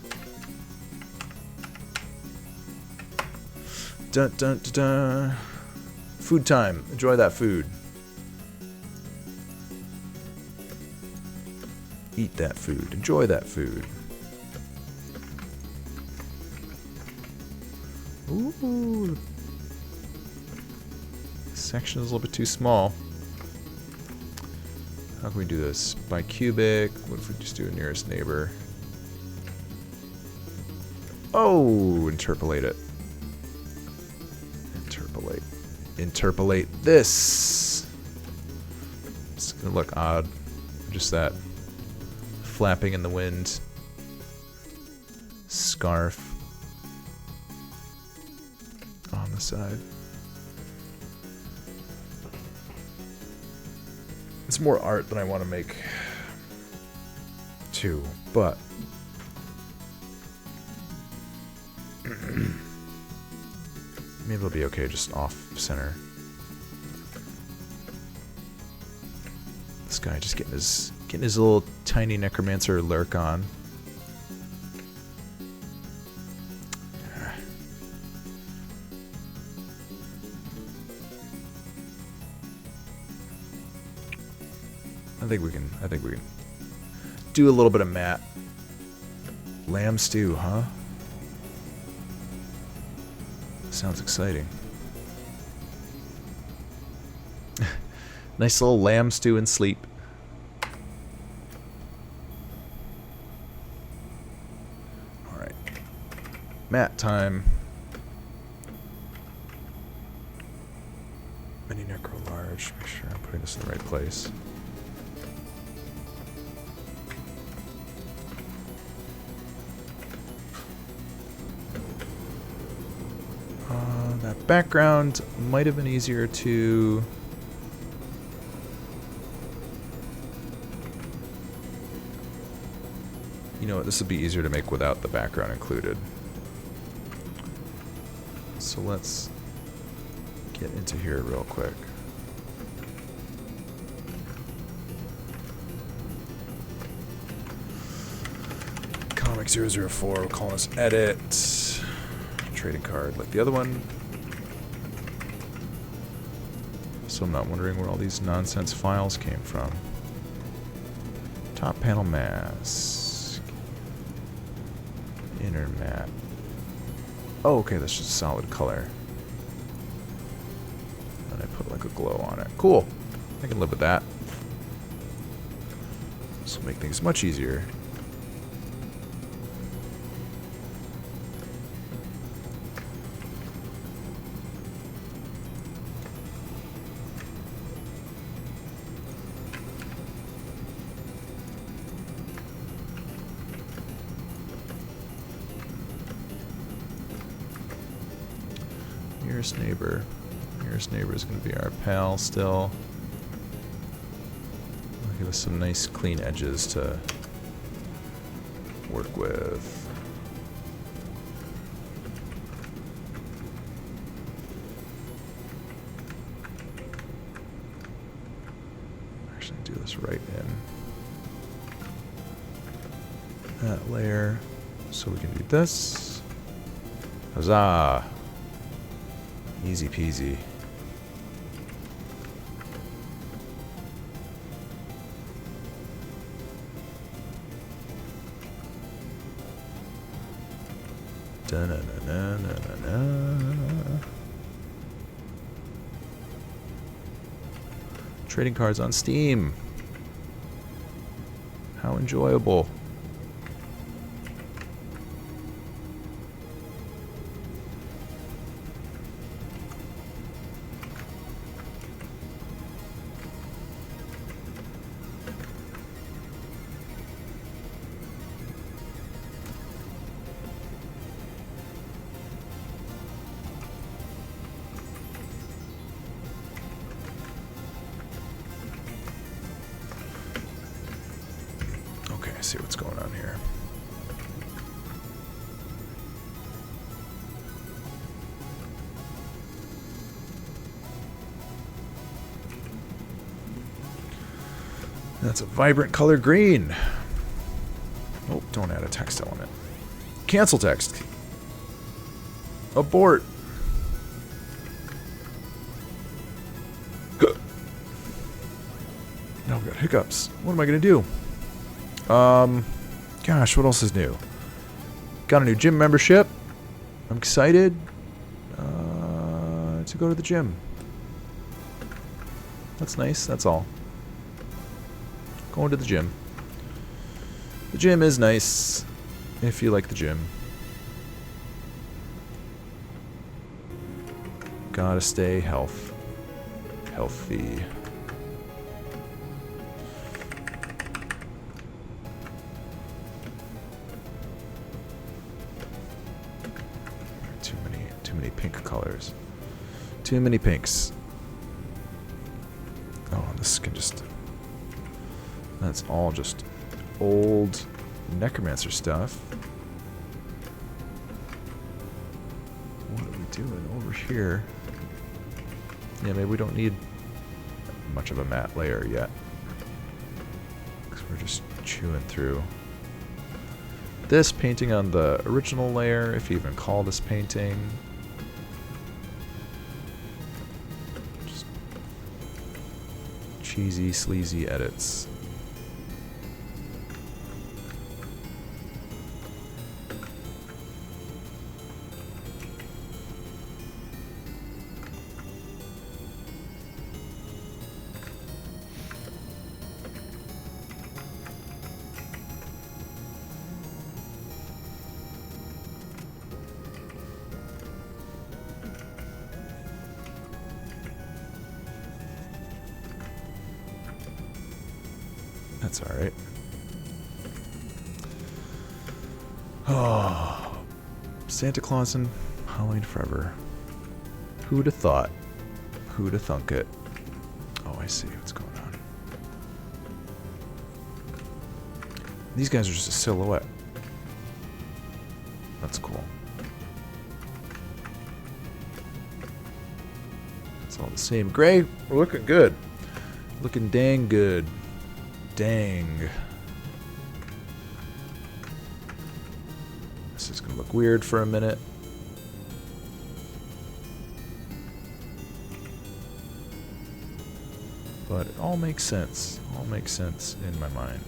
Dun dun dun dun. Food time. Enjoy that food. Eat that food. Enjoy that food. Ooh. This section is a little bit too small. How can we do this? By cubic. What if we just do a nearest neighbor? Oh, interpolate it. Interpolate this. It's gonna look odd. Just that flapping in the wind. Scarf on the side. It's more art than I want to make too, but maybe it'll be okay just off center. This guy just getting his little tiny necromancer lurk on. I think we can do a little bit of matte Lamb stew, huh? Sounds exciting. Nice little lamb stew and sleep. Alright. Mat time. Mini necro large. Make sure I'm putting this in the right place. That background might have been easier to... You know what, this would be easier to make without the background included. So let's get into here real quick. Comic 004, we'll call this edit. Trading card like the other one. So I'm not wondering where all these nonsense files came from. Top panel mask. Inner mat. Oh, okay, that's just solid color. And I put like a glow on it. Cool. I can live with that. This will make things much easier. Nearest neighbor. Nearest neighbor is going to be our pal still. I'll give us some nice clean edges to work with. Actually, do this right in that layer, so we can do this. Huzzah! Easy peasy. Da-na-na-na-na-na-na. Trading cards on Steam. How enjoyable. See what's going on here. That's a vibrant color green. Oh, don't add a text element. Cancel text. Abort. Now we've got hiccups. What am I going to do? Gosh, what else is new? Got a new gym membership. I'm excited to go to the gym. That's nice, that's all. Going to the gym. The gym is nice if you like the gym. Gotta stay healthy. Too many pink colors. Too many pinks. Oh, this can just... That's all just old necromancer stuff. What are we doing over here? Yeah, maybe we don't need much of a matte layer yet. Because we're just chewing through this painting on the original layer, if you even call this painting. Just cheesy, sleazy edits. That's alright. Oh, Santa Claus and Halloween Forever. Who'd have thought? Who'd have thunk it? Oh, I see what's going on. These guys are just a silhouette. That's cool. It's all the same. Gray, we're looking good. Looking dang good. Dang. This is gonna look weird for a minute. But it all makes sense. All makes sense in my mind.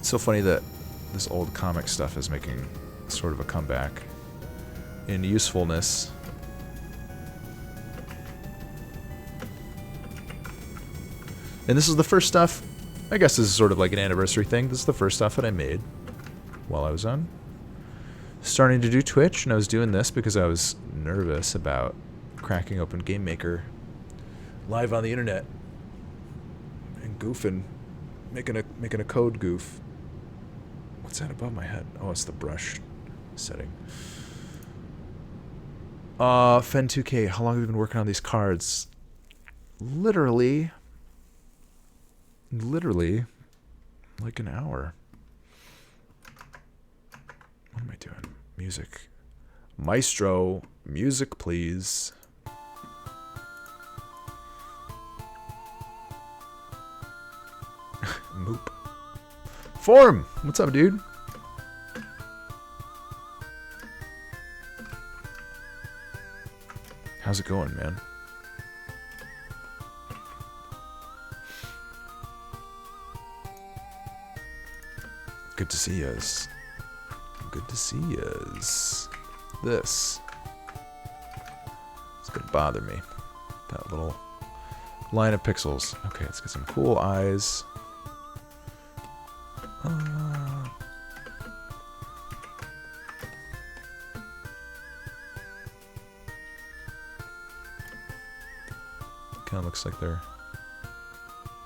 It's so funny that this old comic stuff is making sort of a comeback in usefulness. And this is the first stuff, I guess this is sort of like an anniversary thing. This is the first stuff that I made while I was on starting to do Twitch, and I was doing this because I was nervous about cracking open Game Maker live on the internet and goofing, making a code goof. What's that above my head? Oh, it's the brush setting. Fen2K, how long have you been working on these cards? Literally like an hour. What am I doing? Music. Maestro, music please. Moop. Form! What's up, dude? How's it going, man? Good to see yous. Good to see yous. This. It's gonna bother me. That little line of pixels. Okay, let's get some cool eyes. Kind of looks like they're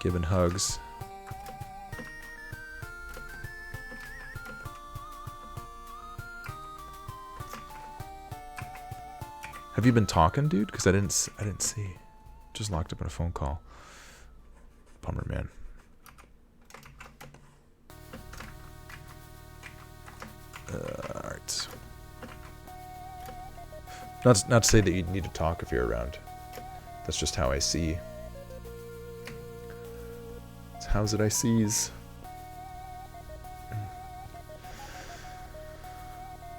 giving hugs. Have you been talking, dude? Because I didn't see. Just locked up in a phone call. Bummer, man. Alright. Not to say that you need to talk if you're around. That's just how I see. It's how's it I sees.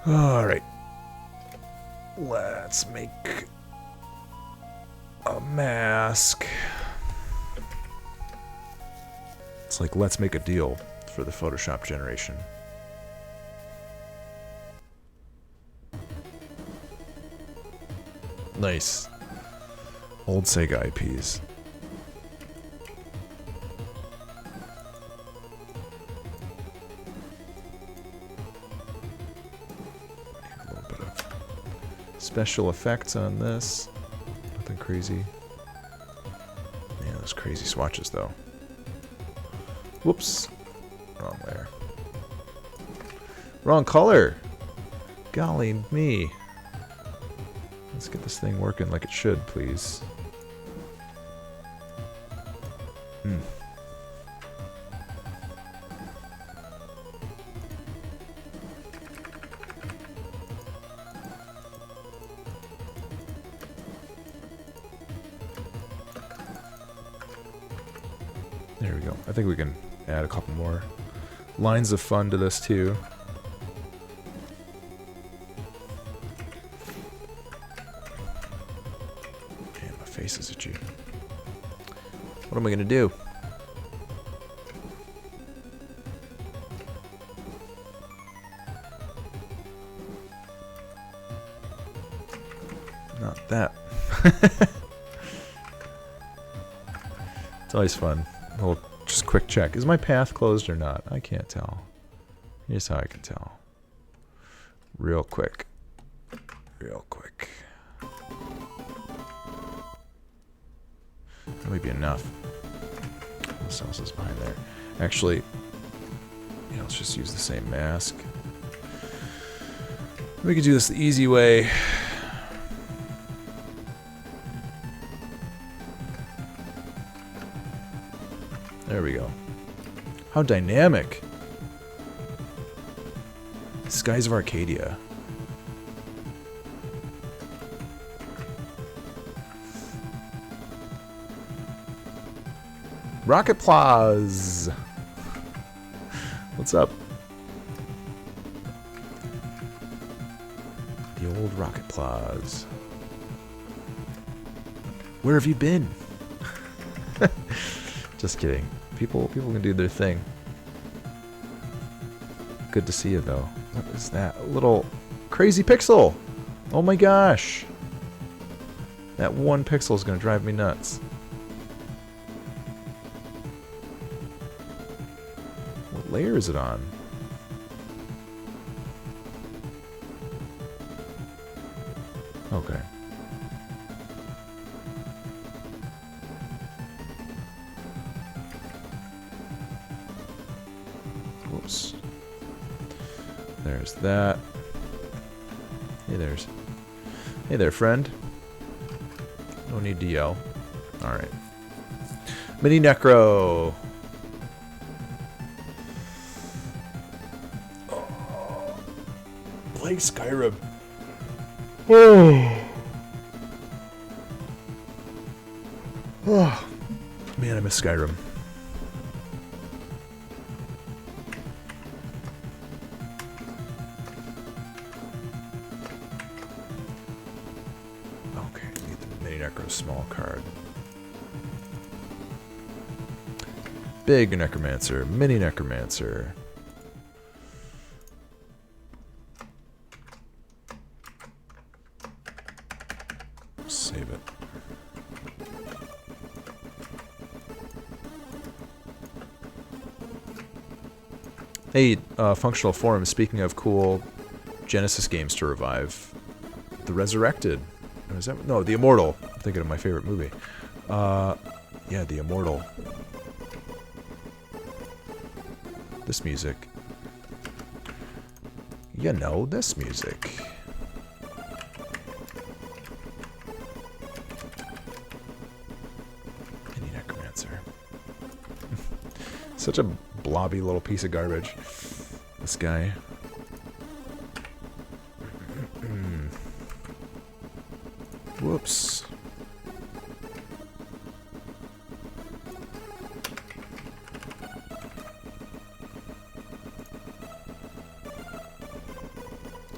Alright. Let's make a mask. It's like, let's make a deal for the Photoshop generation. Nice. Old Sega IPs. A little bit of special effects on this. Nothing crazy. Man, those crazy swatches though. Whoops. Wrong layer. Wrong color. Golly me. Let's get this thing working like it should, please. There we go. I think we can add a couple more lines of fun to this too. Man, my face is itchy. What am I gonna do? Not that. It's always fun. A little just quick check. Is my path closed or not? I can't tell. Here's how I can tell. Real quick. Real quick. That might be enough. What else is behind there? Actually, yeah, let's just use the same mask. We could do this the easy way. There we go. How dynamic. Skies of Arcadia. Rocket Plaza. What's up? The old Rocket Plaza. Where have you been? Just kidding. People can do their thing. Good to see you though. What is that? A little crazy pixel. Oh my gosh. That one pixel is gonna drive me nuts. What layer is it on? Okay. Whoops. There's that. Hey there, friend. No need to yell. Alright. Mini Necro. Oh. Play Skyrim. Oh. Oh. Man, I miss Skyrim. Small card. Big Necromancer, Mini Necromancer. Save it. Hey, Functional Forum, speaking of cool Genesis games to revive, The Resurrected. Is that, no, The Immortal. I'm thinking of my favorite movie. Yeah, The Immortal. This music. You know, this music. Mini Necromancer. Such a blobby little piece of garbage. This guy. Whoops.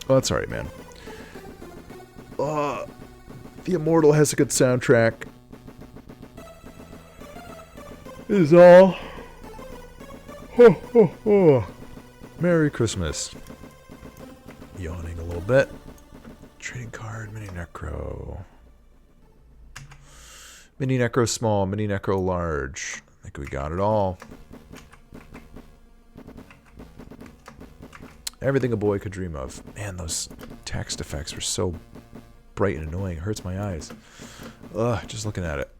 Oh, that's alright, man. The Immortal has a good soundtrack. Is all. Ho, ho, ho. Merry Christmas. Yawning a little bit. Trading card, Mini Necro. Mini Necro small, Mini Necro large. I think we got it all. Everything a boy could dream of. Man, those text effects were so bright and annoying. It hurts my eyes. Ugh, just looking at it.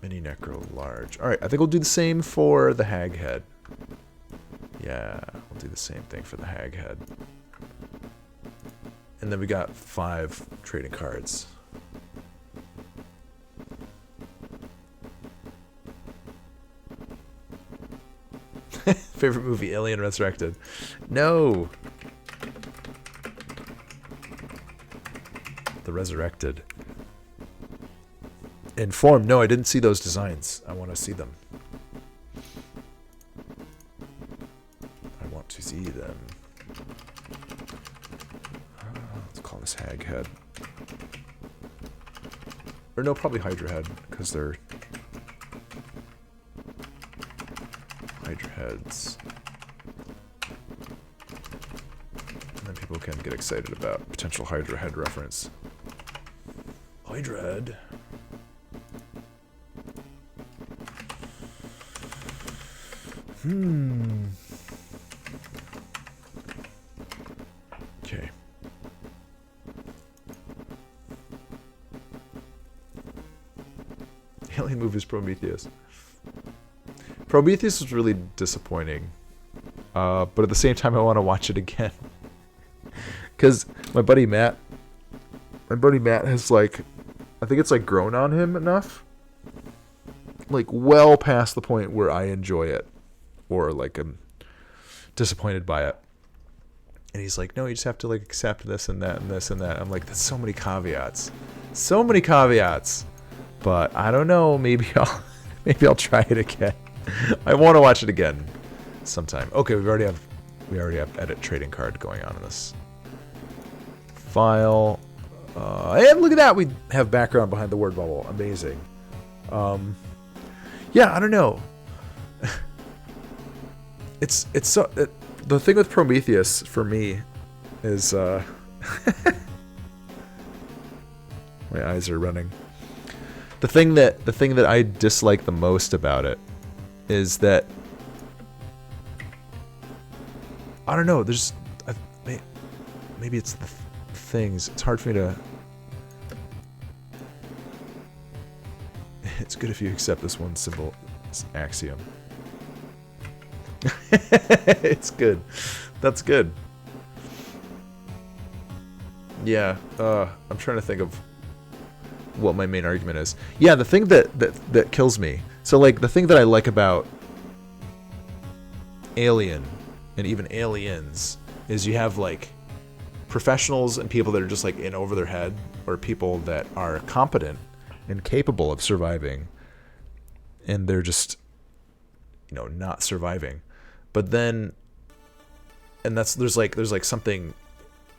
Mini Necro large. Alright, I think we'll do the same for the Hag Head. Yeah, we'll do the same thing for the Hag Head. And then we got 5 trading cards. Favorite movie, Alien Resurrected. No! The Resurrected. Informed. No, I didn't see those designs. I want to see them. I want to see them. Let's call this Hag Head. Or no, probably Hydra Head, because they're Hydra Heads. And then people can get excited about potential Hydra Head reference. Hydra Head. alien movie is Prometheus. Prometheus was really disappointing. But at the same time, I want to watch it again. Because my buddy Matt has, like, I think it's, like, grown on him enough. Like, well past the point where I enjoy it. Or, like, I'm disappointed by it. And he's like, no, you just have to, like, accept this and that and this and that. I'm like, that's so many caveats. So many caveats. But I don't know. Maybe I'll try it again. I want to watch it again sometime. Okay, we already have edit trading card going on in this file. And look at that, we have background behind the word bubble. Amazing. Yeah, I don't know. It's so the thing with Prometheus for me is my eyes are running. The thing that I dislike the most about it is that I don't know. There's maybe it's the things. It's hard for me to. It's good if you accept this one simple axiom. It's good. That's good. Yeah. I'm trying to think of what my main argument is. Yeah, the thing that kills me. So, like, the thing that I like about Alien and even Aliens is you have, like, professionals and people that are just, like, in over their head, or people that are competent and capable of surviving, and they're just, you know, not surviving. But then, and there's like something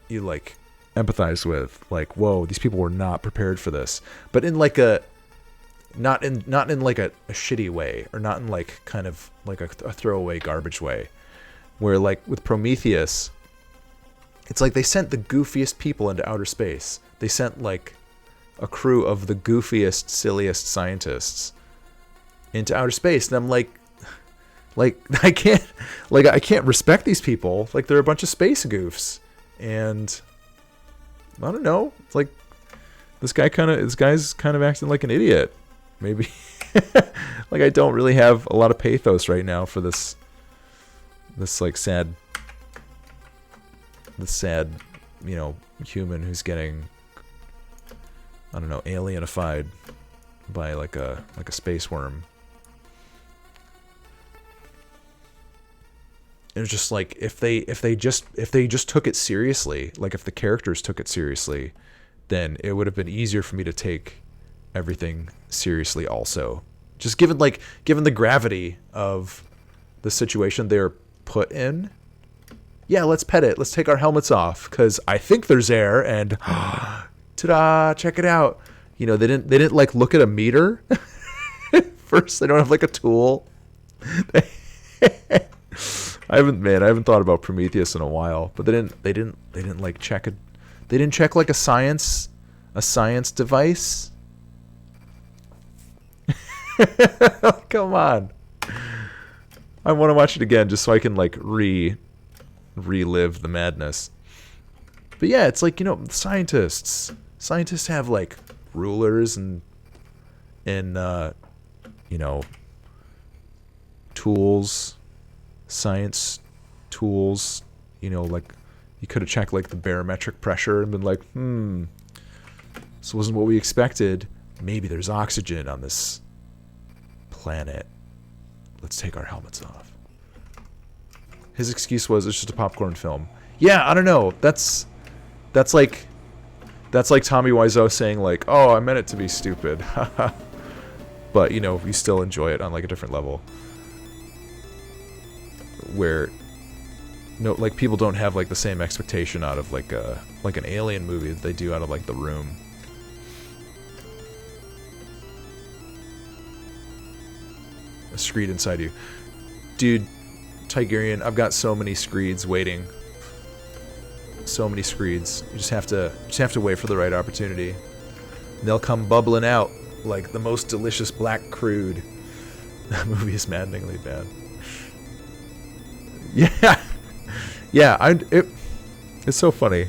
you, like, empathize with, like, whoa, these people were not prepared for this, but in, like, a not in like a shitty way, or not in, like, kind of like a throwaway garbage way, where, like, with Prometheus, it's like they sent the goofiest people into outer space. They sent, like, a crew of the goofiest, silliest scientists into outer space, and I'm like I can't respect these people. Like, they're a bunch of space goofs, and I don't know. It's like this guy's kind of acting like an idiot. Maybe like, I don't really have a lot of pathos right now for this like sad, you know, human who's getting, I don't know, alienified by like a space worm. And it's just like, if they just took it seriously, like if the characters took it seriously, then it would have been easier for me to take everything seriously also. Just given the gravity of the situation they're put in. Yeah, let's pet it. Let's take our helmets off, because I think there's air, and ta-da, check it out. You know, they didn't like look at a meter first. They don't have like a tool. I haven't thought about Prometheus in a while, but they didn't like check it. They didn't check like a science device. Come on. I want to watch it again just so I can like relive the madness. But yeah, it's like, you know, scientists have like rulers and you know, tools, science tools, you know, like you could have checked like the barometric pressure and been like, this wasn't what we expected. Maybe there's oxygen on this planet. Let's take our helmets off. His excuse was, it's just a popcorn film. Yeah, I don't know. That's like Tommy Wiseau saying like, oh, I meant it to be stupid. But, you know, you still enjoy it on like a different level. Where no, like, people don't have like the same expectation out of like an Alien movie that they do out of like The Room. A screed inside you. Dude, Tigerian, I've got so many screeds waiting. So many screeds. You just have to wait for the right opportunity. And they'll come bubbling out like the most delicious black crude. That movie is maddeningly bad. Yeah. Yeah, it's so funny.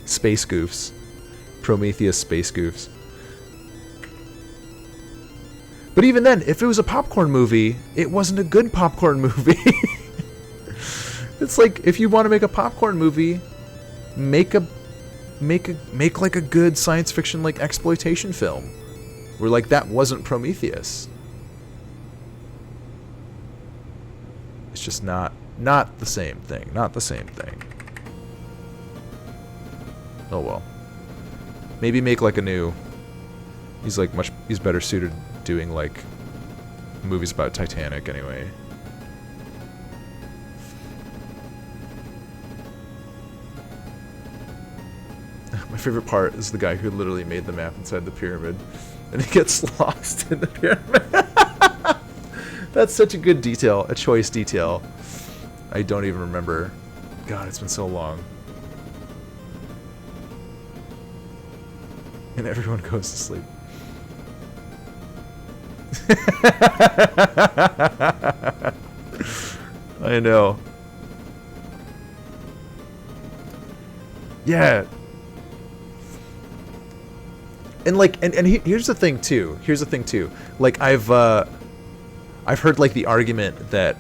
Space goofs. Prometheus space goofs. But even then, if it was a popcorn movie, it wasn't a good popcorn movie. It's like, if you want to make a popcorn movie, make like a good science fiction like exploitation film, where like that wasn't Prometheus. It's just not the same thing. Not the same thing. Oh well. Maybe make like a new. He's better suited doing like movies about Titanic anyway. My favorite part is the guy who literally made the map inside the pyramid, and he gets lost in the pyramid. That's such a good detail, a choice detail. I don't even remember. God, it's been so long. And everyone goes to sleep. I know. Yeah. And like, here's the thing too. Like I've heard like the argument that,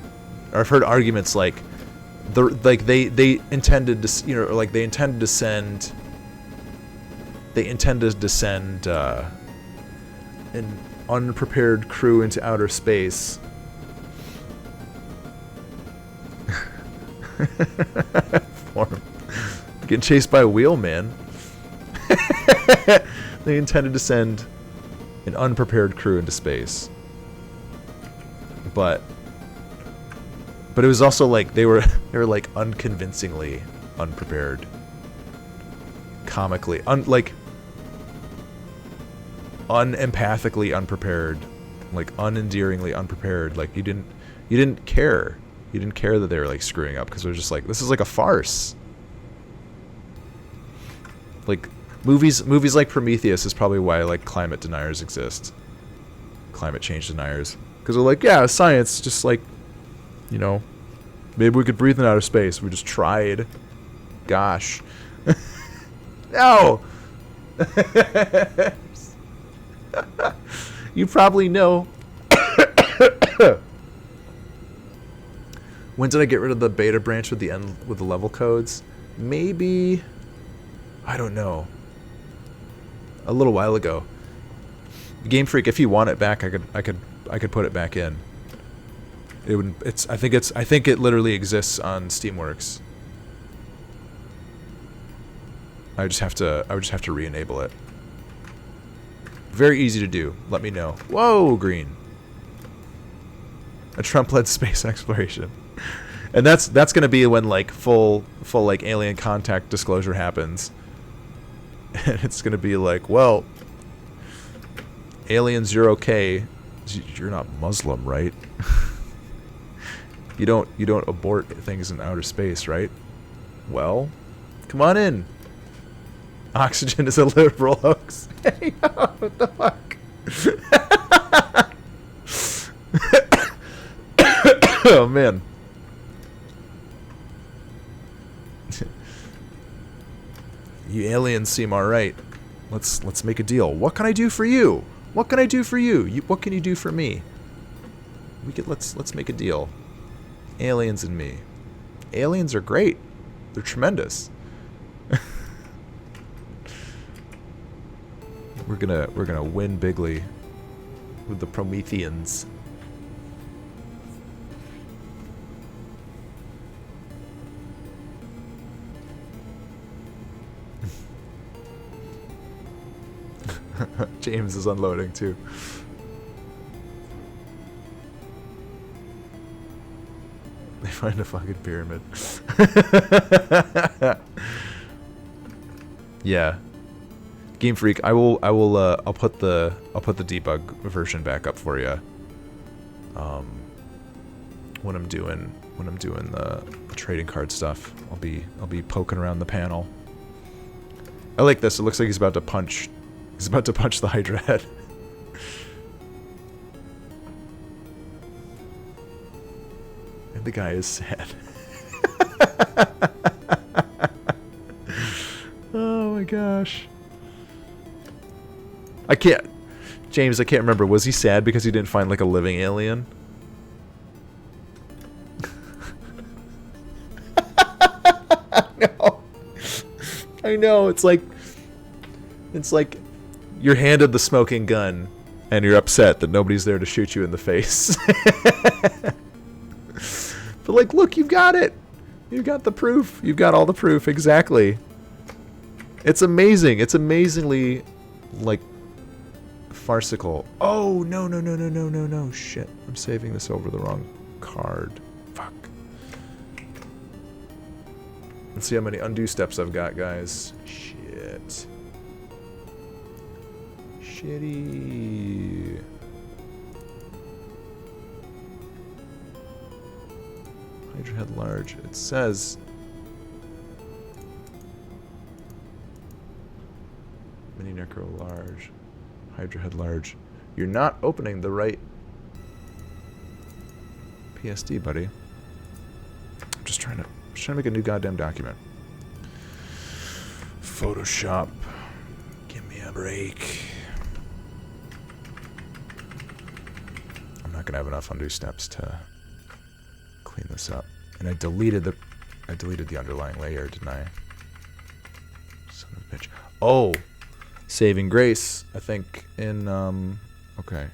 or I've heard arguments like, they intended to, you know, like they intended to send an unprepared crew into outer space. Getting chased by a wheel, man. They intended to send an unprepared crew into space. But it was also like they were like unconvincingly unprepared. Comically unempathically unprepared, like unendearingly unprepared. Like you didn't care. You didn't care that they were like screwing up, because it was just like, this is like a farce. Like movies like Prometheus is probably why like climate deniers exist. Climate change deniers. Because they're like, yeah, science, just like, you know, maybe we could breathe in outer space. We just tried. Gosh. No! You probably know. When did I get rid of the beta branch with the level codes? Maybe, I don't know. A little while ago. Game Freak, if you want it back, I could put it back in. It would. I think it literally exists on Steamworks. I would just have to re-enable it. Very easy to do. Let me know. Whoa, green. A Trump-led space exploration. And that's gonna be when like full like alien contact disclosure happens. And it's gonna be like, well, aliens, you're okay. You're not Muslim, right? You don't abort things in outer space, right? Well, come on in. Oxygen is a liberal hoax. Hey, what the fuck? Oh man. You aliens seem alright. Let's make a deal. What can I do for you? What can I do for you? What can you do for me? Let's make a deal. Aliens and me. Aliens are great. They're tremendous. We're gonna win bigly with the Prometheans. James is unloading too. They find a fucking pyramid. Yeah. Game Freak, I'll put the debug version back up for you. When I'm doing the trading card stuff, I'll be poking around the panel. I like this. It looks like he's about to punch the Hydra head. And the guy is sad. Oh my gosh. I can't. James, I can't remember. Was he sad because he didn't find like a living alien? No. I know. It's like you're handed the smoking gun and you're upset that nobody's there to shoot you in the face. But like, look, you've got it. You've got the proof. You've got all the proof. Exactly. It's amazing. It's amazingly, like, farcical. Oh, no, no, no, no, no, no, no. Shit. I'm saving this over the wrong card. Fuck. Let's see how many undo steps I've got, guys. Shit. Shitty. Hydra head large. It says... Mini necro large. Hydra head large. You're not opening the right PSD, buddy. I'm just trying to make a new goddamn document. Photoshop. Give me a break. I'm not gonna have enough undo steps to clean this up. And I deleted the underlying layer, didn't I? Son of a bitch. Oh! Saving grace, I think, in, okay.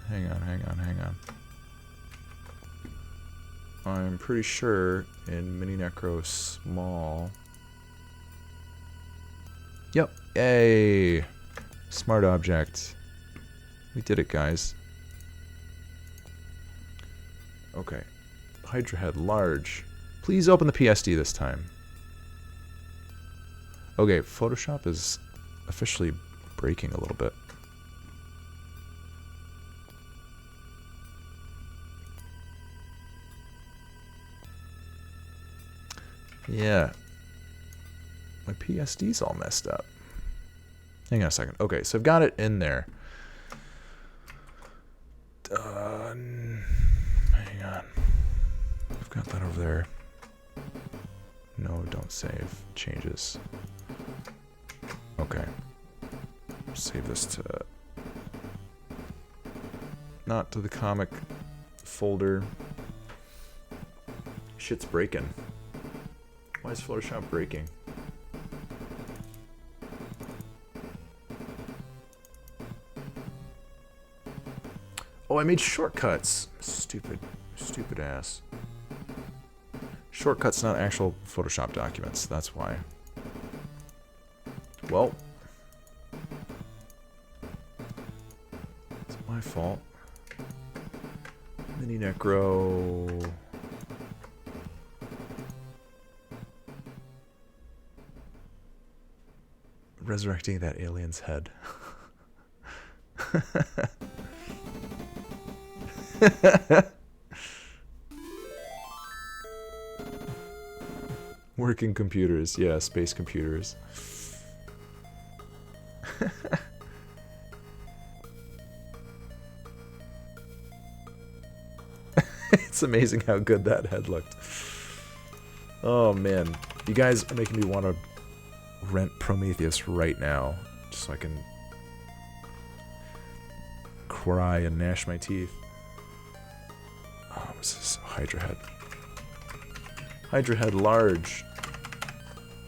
Hang on. I'm pretty sure in Mini Necro Small. Yep. Yay! Smart object. We did it, guys. Okay. Hydra head large. Please open the PSD this time. Okay, Photoshop is officially breaking a little bit. Yeah. My PSD's all messed up. Hang on a second. Okay, so I've got it in there. Done. Hang on. I've got that over there. No, don't save. Changes. Okay. Save this to... not to the comic folder. Shit's breaking. Why is Photoshop breaking? Oh, I made shortcuts. Stupid ass. Shortcuts, not actual Photoshop documents. That's why. Well, it's my fault. Mini Necro. Resurrecting that alien's head. Working computers, yeah, space computers. It's amazing how good that head looked. Oh man, you guys are making me want to rent Prometheus right now, just so I can cry and gnash my teeth. Oh, what's this? Hydra head. Hydra head large.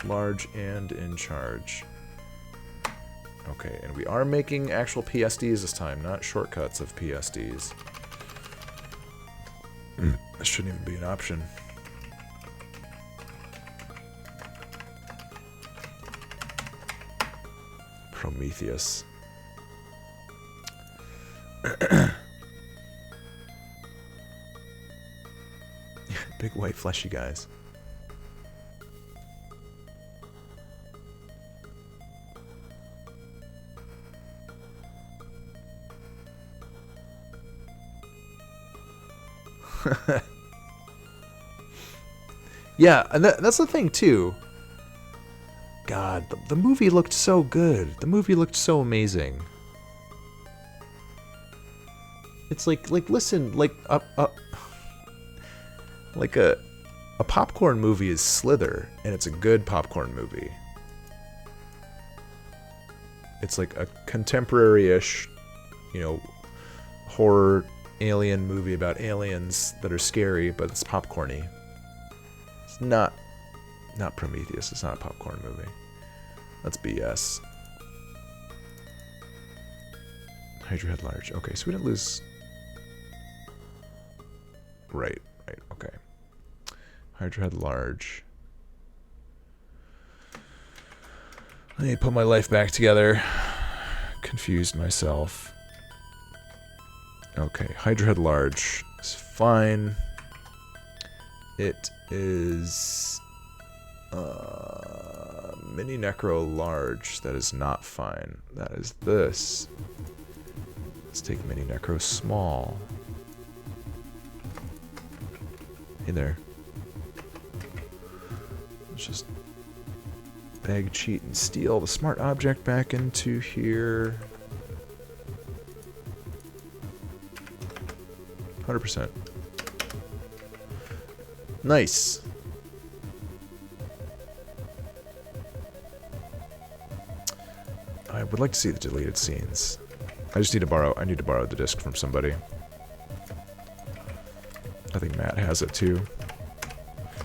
Large and in charge. Okay, and we are making actual PSDs this time, not shortcuts of PSDs. This shouldn't even be an option. Prometheus. Big white fleshy guys. Yeah, and that's the thing too. God, the movie looked so good. The movie looked so amazing. It's like listen, like a popcorn movie is Slither, and it's a good popcorn movie. It's like a contemporary-ish you know, horror alien movie about aliens that are scary, but it's popcorny. It's not Prometheus. It's not a popcorn movie. That's BS. Hydra head large. Okay, so we didn't lose. Right. Okay. Hydra head large. I need to put my life back together. Confused myself. Okay, Hydra head large is fine. It is mini necro large. That is not fine. That is this. Let's take mini necro small. Hey there. Let's just bag, cheat, and steal the smart object back into here. 100%. Nice. I would like to see the deleted scenes. I need to borrow the disc from somebody. I think Matt has it too.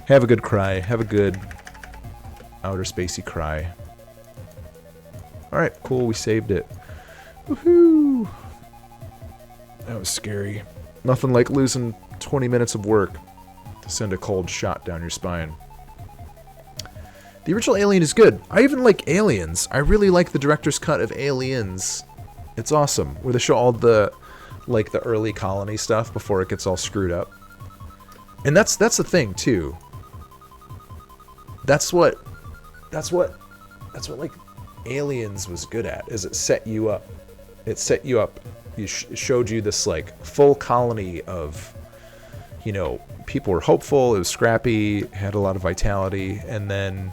Have a good cry. Have a good outer spacey cry. Alright, cool, we saved it. Woohoo! That was scary. Nothing like losing 20 minutes of work to send a cold shot down your spine. The original Alien is good. I even like Aliens. I really like the director's cut of Aliens. It's awesome. Where they show all the, like, the early colony stuff before it gets all screwed up. And that's the thing, too. That's what like Aliens was good at, is it set you up. It set you up. It showed you this like full colony of, you know, people were hopeful, it was scrappy, had a lot of vitality, and then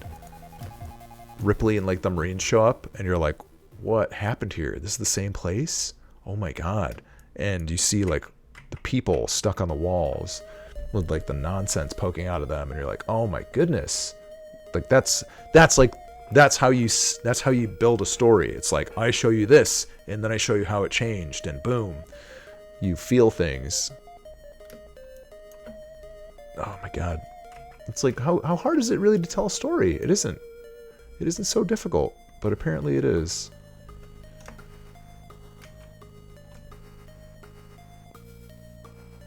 Ripley and like the Marines show up and you're like, what happened here? This is the same place? Oh my god. And you see like the people stuck on the walls with like the nonsense poking out of them, and you're like, oh my goodness. Like that's how you build a story. It's like, I show you this, and then I show you how it changed, and boom, you feel things. Oh my god. It's like, how hard is it really to tell a story? It isn't. It isn't so difficult, but apparently it is.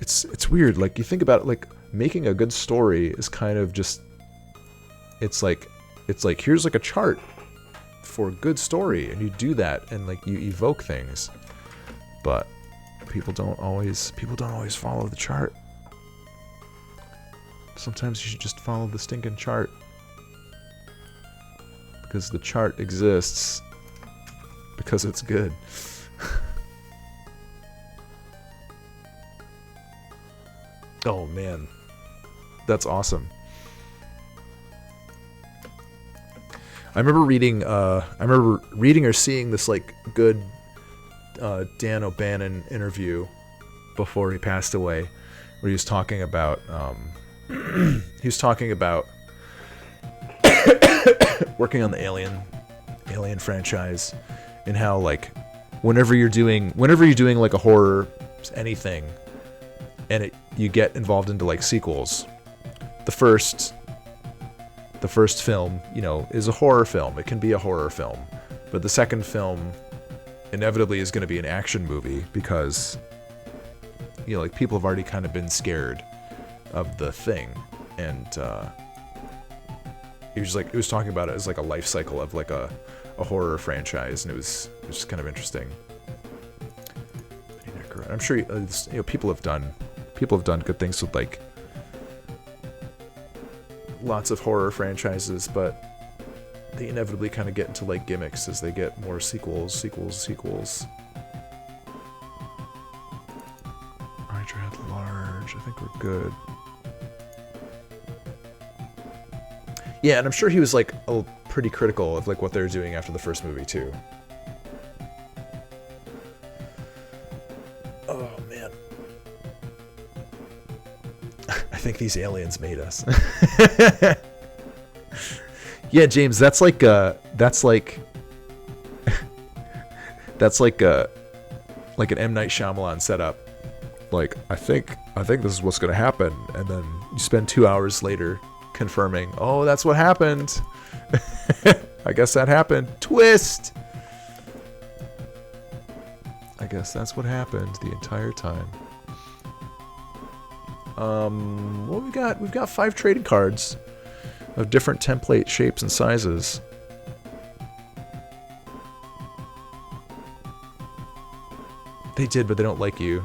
It's weird. Like, you think about it, like, making a good story is kind of just, it's like here's like a chart for a good story, and you do that, and like you evoke things, but people don't always follow the chart. Sometimes you should just follow the stinking chart, because the chart exists because it's good. Oh man, that's awesome. I remember reading or seeing this like good Dan O'Bannon interview before he passed away, where he was talking about working on the Alien franchise, and how like whenever you're doing like a horror anything, and you get involved into like sequels, the first film, you know, is a horror film. It can be a horror film, but the second film inevitably is going to be an action movie, because, you know, like, people have already kind of been scared of the thing, and he was talking about it as like a life cycle of like a horror franchise, and it was just kind of interesting. I'm sure, you know, people have done good things with like lots of horror franchises, but they inevitably kind of get into like gimmicks as they get more sequels. Hydra at large, I think we're good. Yeah, and I'm sure he was like pretty critical of like what they were doing after the first movie too. Oh man. I think these aliens made us. Yeah, James, that's like like an M. Night Shyamalan setup. Like, I think this is what's gonna happen, and then you spend 2 hours later confirming, oh, that's what happened. I guess that happened. Twist. I guess that's what happened the entire time. What we got? We've got 5 trading cards of different template shapes and sizes. They did, but they don't like you.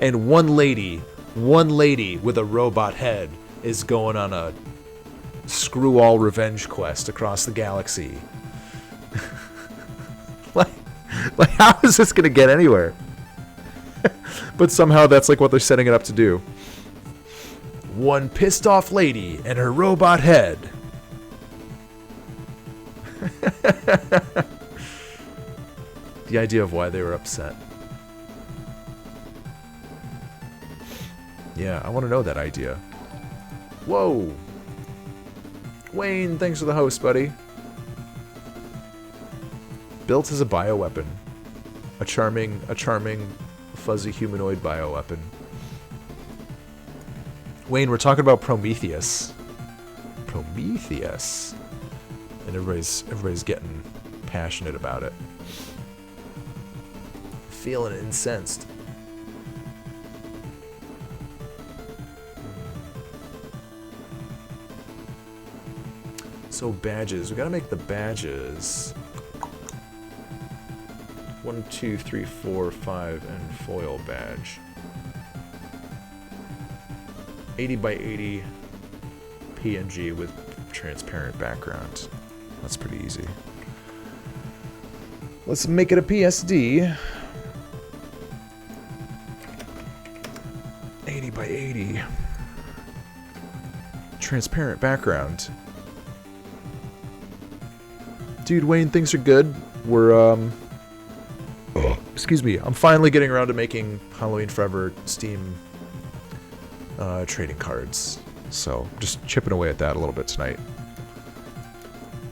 And one lady with a robot head is going on a screw all revenge quest across the galaxy. like how is this gonna get anywhere? But somehow that's like what they're setting it up to do. One pissed off lady and her robot head. The idea of why they were upset. Yeah, I want to know that idea. Whoa! Wayne, thanks for the host, buddy. Built as a bioweapon. A charming, fuzzy humanoid bioweapon. Wayne, we're talking about Prometheus. Prometheus. And everybody's getting passionate about it. Feeling incensed. So badges, we gotta make the badges. 1, 2, 3, 4, 5, and foil badge. 80 by 80 PNG with transparent background. That's pretty easy. Let's make it a PSD. 80 by 80. Transparent background. Dude, Wayne, things are good. We're, excuse me, I'm finally getting around to making Halloween Forever Steam trading cards. So, just chipping away at that a little bit tonight.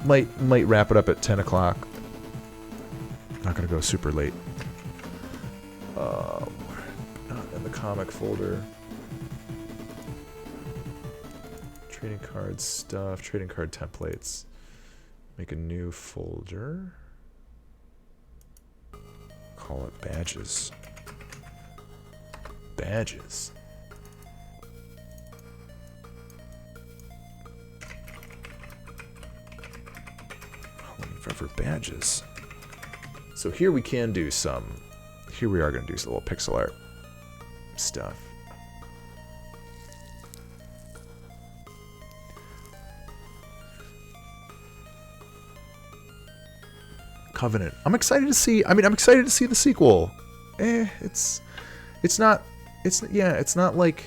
Might wrap it up at 10 o'clock. Not gonna go super late. Not in the comic folder. Trading card stuff, trading card templates. Make a new folder. Call it badges. Badges. Halloween Forever badges. So here we can do some. Here we are going to do some little pixel art stuff. Covenant. I'm excited to see. I'm excited to see the sequel. It's not like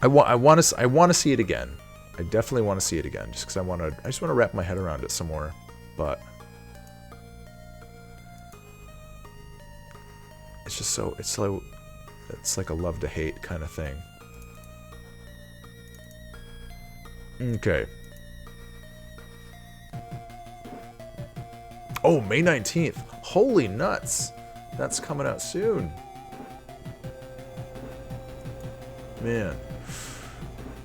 I want to see it again. I definitely want to see it again, just because I just want to wrap my head around it some more. But it's just it's like a love to hate kind of thing. Okay. Oh, May 19th. Holy nuts. That's coming out soon. Man.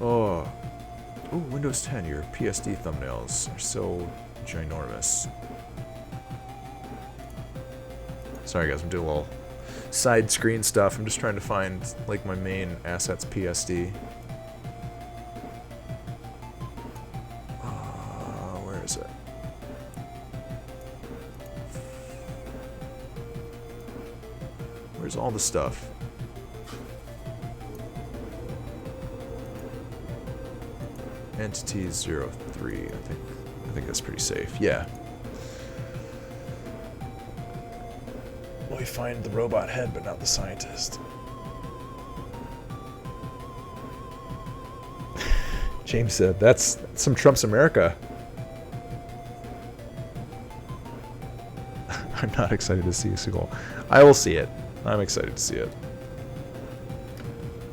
Oh. Ooh, Windows 10, your PSD thumbnails are so ginormous. Sorry guys, I'm doing a little side screen stuff. I'm just trying to find like my main assets PSD. Where is it? Where's all the stuff? Entities 03. I think that's pretty safe. Yeah. Well, we find the robot head, but not the scientist. James said, "That's some Trump's America." I'm not excited to see a sequel. I will see it. I'm excited to see it.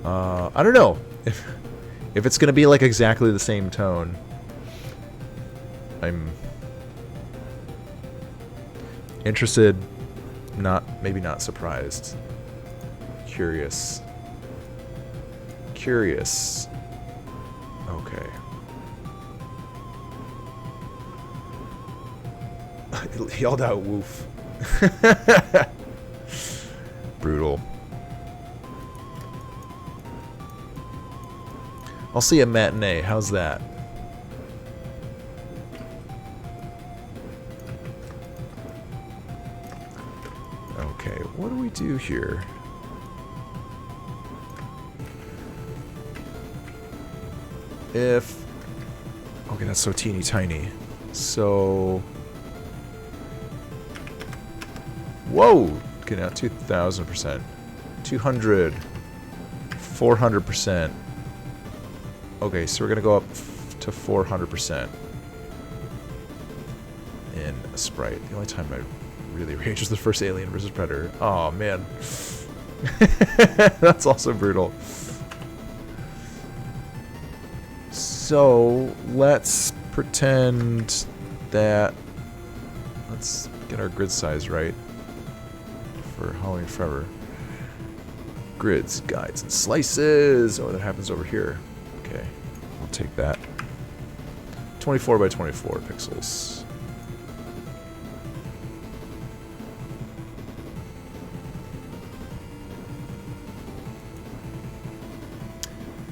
I don't know if it's gonna be like exactly the same tone. I'm interested maybe not surprised. Curious. Curious. Okay. He yelled out woof. Brutal. I'll see a matinee. How's that? Okay, what do we do here? If... Okay, that's so teeny tiny. So... Whoa! Okay, now 2,000%. 200. 400%. Okay, so we're gonna go up to 400% in a sprite. The only time I really rage was the first Alien vs. Predator. Oh man. That's also brutal. So let's pretend that, let's get our grid size right for Halloween Forever. Grids, guides, and slices. Oh, that happens over here. Okay, I'll take that. 24 by 24 pixels.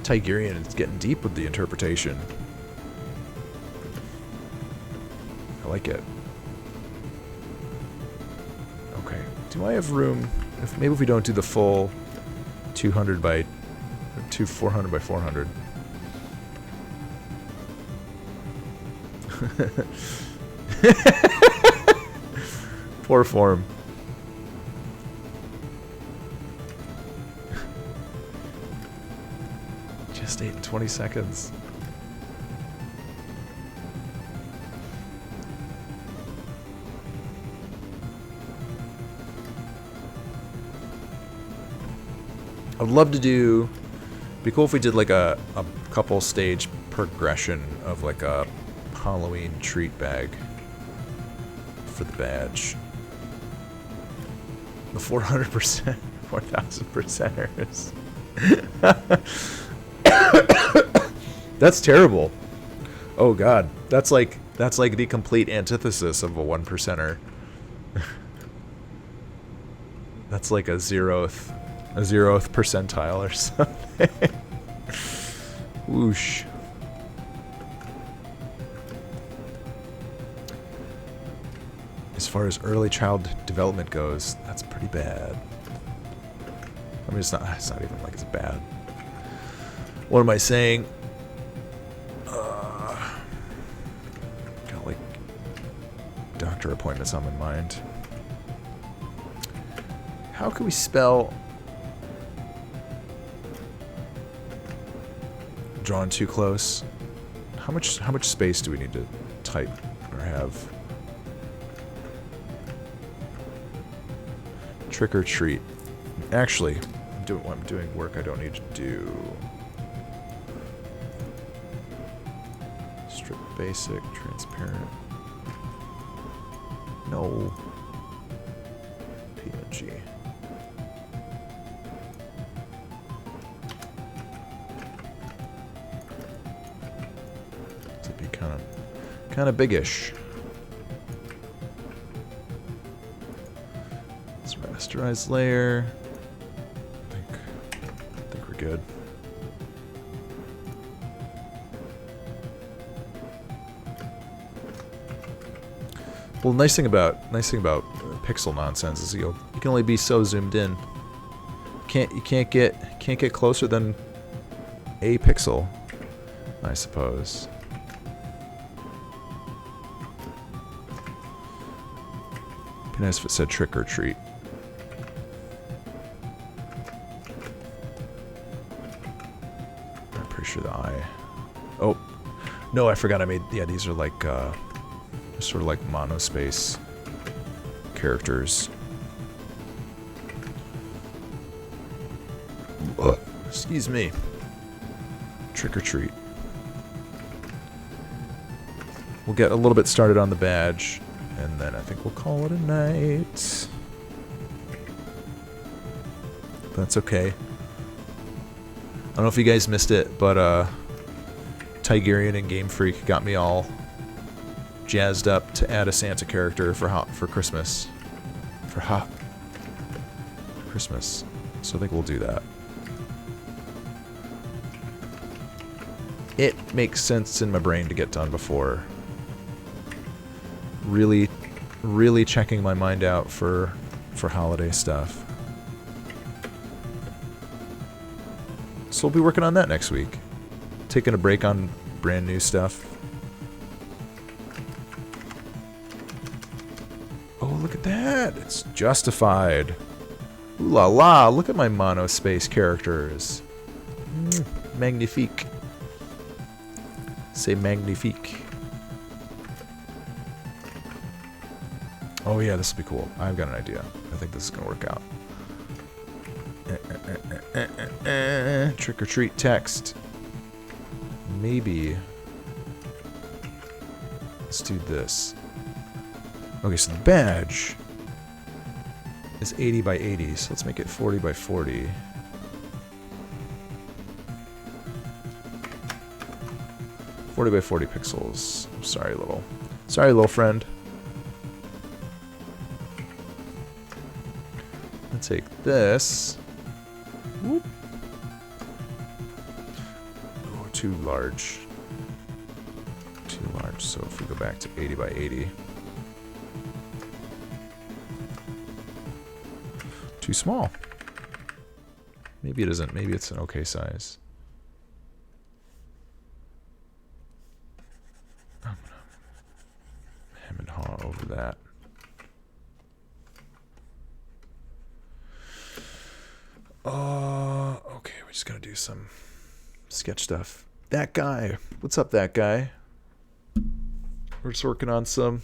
Tigerian is getting deep with the interpretation. I like it. Okay, do I have room? Maybe if we don't do the full 200 by 400 by 400. Poor form. Just 8 and 20 seconds. I'd love to do... Be cool if we did like a couple stage progression of like a Halloween treat bag for the badge. The 400%, 4,000%ers. That's terrible. Oh god, that's like the complete antithesis of a 1%er. That's like a zeroth percentile or something. Whoosh. As far as early child development goes, that's pretty bad. I mean, it's not even like it's bad. What am I saying? Got like doctor appointments on my mind. How can we spell drawn too close? How much space do we need to type or have? Trick or treat. Actually, I'm doing work I don't need to do. Strip basic, transparent. No. PNG. To be kind of biggish. Let's rasterize layer. I think we're good. Well, nice thing about pixel nonsense is you can only be so zoomed in. You can't get closer than a pixel, I suppose. Be nice if it said trick or treat. I'm pretty sure the eye. Oh, no, I forgot I made. Yeah, these are like sort of like monospace characters. Excuse me. Trick or treat. We'll get a little bit started on the badge, and then I think we'll call it a night. That's okay. I don't know if you guys missed it, but Tigerian and Game Freak got me all jazzed up to add a Santa character for Christmas. For Christmas. So I think we'll do that. It makes sense in my brain to get done before really checking my mind out for holiday stuff. So we'll be working on that next week. Taking a break on brand new stuff. Oh, look at that! It's justified. Ooh la la! Look at my monospace characters. Magnifique. Say magnifique. Oh yeah, this will be cool. I've got an idea. I think this is gonna work out. Trick or treat text. Maybe. Let's do this. Okay, so the badge is 80 by 80, so let's make it 40 by 40. By 40 pixels. I'm sorry, little friend. Let's take this. Whoop. Oh, too large. Too large. So if we go back to 80 by 80. Too small. Maybe it isn't. Maybe it's an okay size. I'm gonna hem and haw over that. Okay, we're just gonna do some sketch stuff. That guy. What's up, that guy? We're just working on some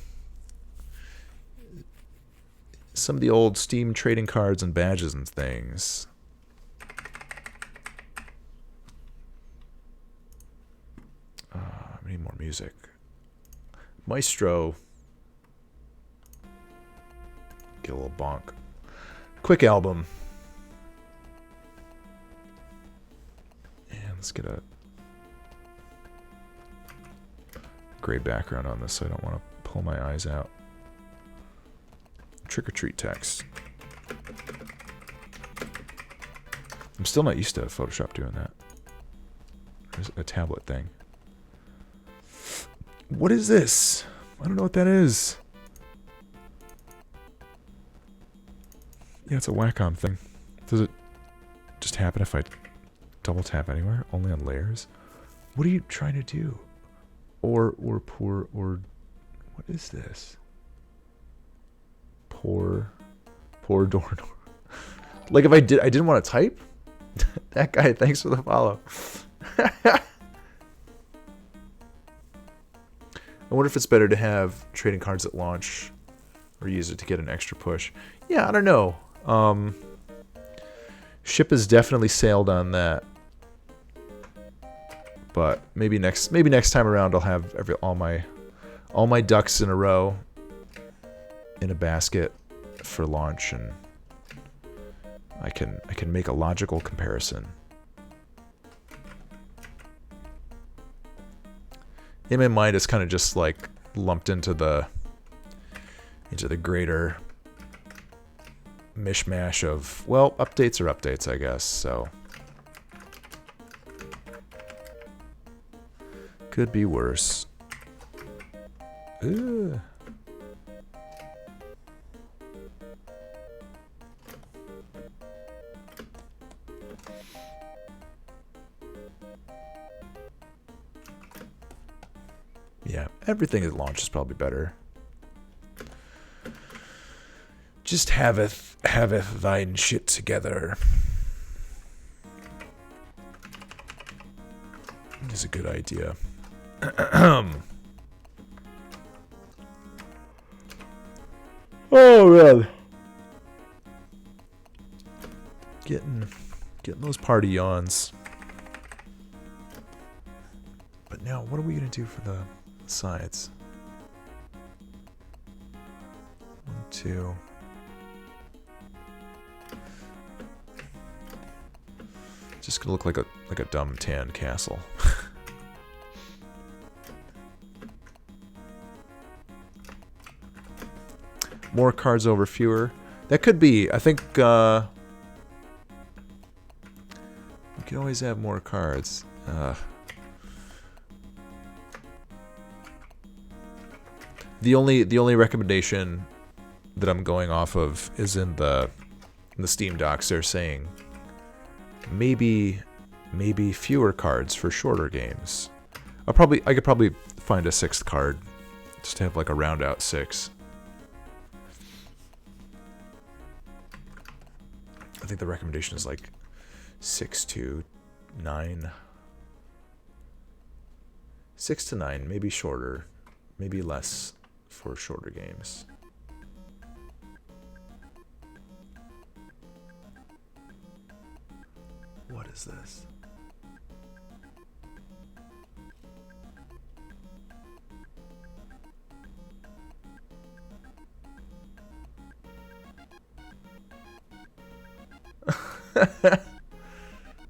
of the old Steam trading cards and badges and things. We need more music. Maestro. Get a little bonk. Quick album. And let's get a gray background on this so I don't want to pull my eyes out. Trick or treat text. I'm still not used to Photoshop doing that. There's a tablet thing. What is this? I don't know what that is. Yeah, it's a Wacom thing. Does it just happen if I double tap anywhere? Only on layers? What are you trying to do? Or what is this? Poor door. Like if I didn't want to type? That guy, thanks for the follow. I wonder if it's better to have trading cards at launch or use it to get an extra push. Yeah, I don't know. Ship has definitely sailed on that. But maybe next time around I'll have all my ducks in a row in a basket for launch, and I can make a logical comparison. In my mind, it's kind of just like lumped into the greater mishmash of, well, updates are updates, I guess. So could be worse. Ugh. Yeah, everything at launch is probably better. Just haveth thine shit together. Is a good idea. Oh man, getting those party yawns. But now, what are we gonna do for the sides? 1, 2. Just gonna look like a dumb tan castle. More cards over fewer. That could be. I think you can always have more cards. The only recommendation that I'm going off of is in the Steam docs. They're saying maybe fewer cards for shorter games. I could probably find a 6th card just to have like a round out 6. I think the recommendation is like 6 to 9. 6 to 9, maybe shorter, maybe less for shorter games. What is this?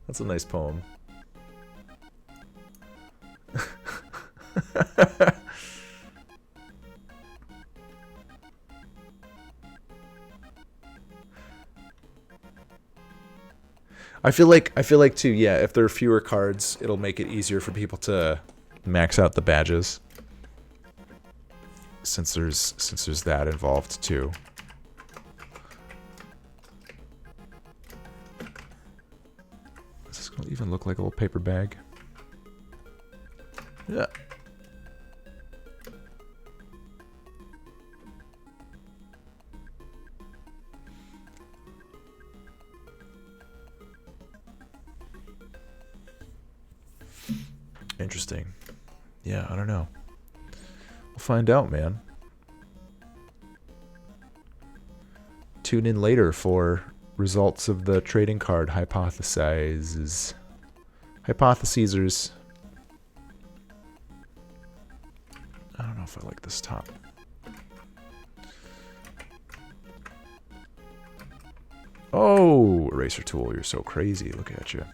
That's a nice poem. I feel like too, yeah, if there are fewer cards, it'll make it easier for people to max out the badges. Since there's that involved too. Does this gonna even look like a little paper bag? Yeah. Interesting. Yeah, I don't know. We'll find out, man. Tune in later for results of the trading card hypothesizers. Hypothesizers. I don't know if I like this top. Oh, eraser tool, you're so crazy. Look at you.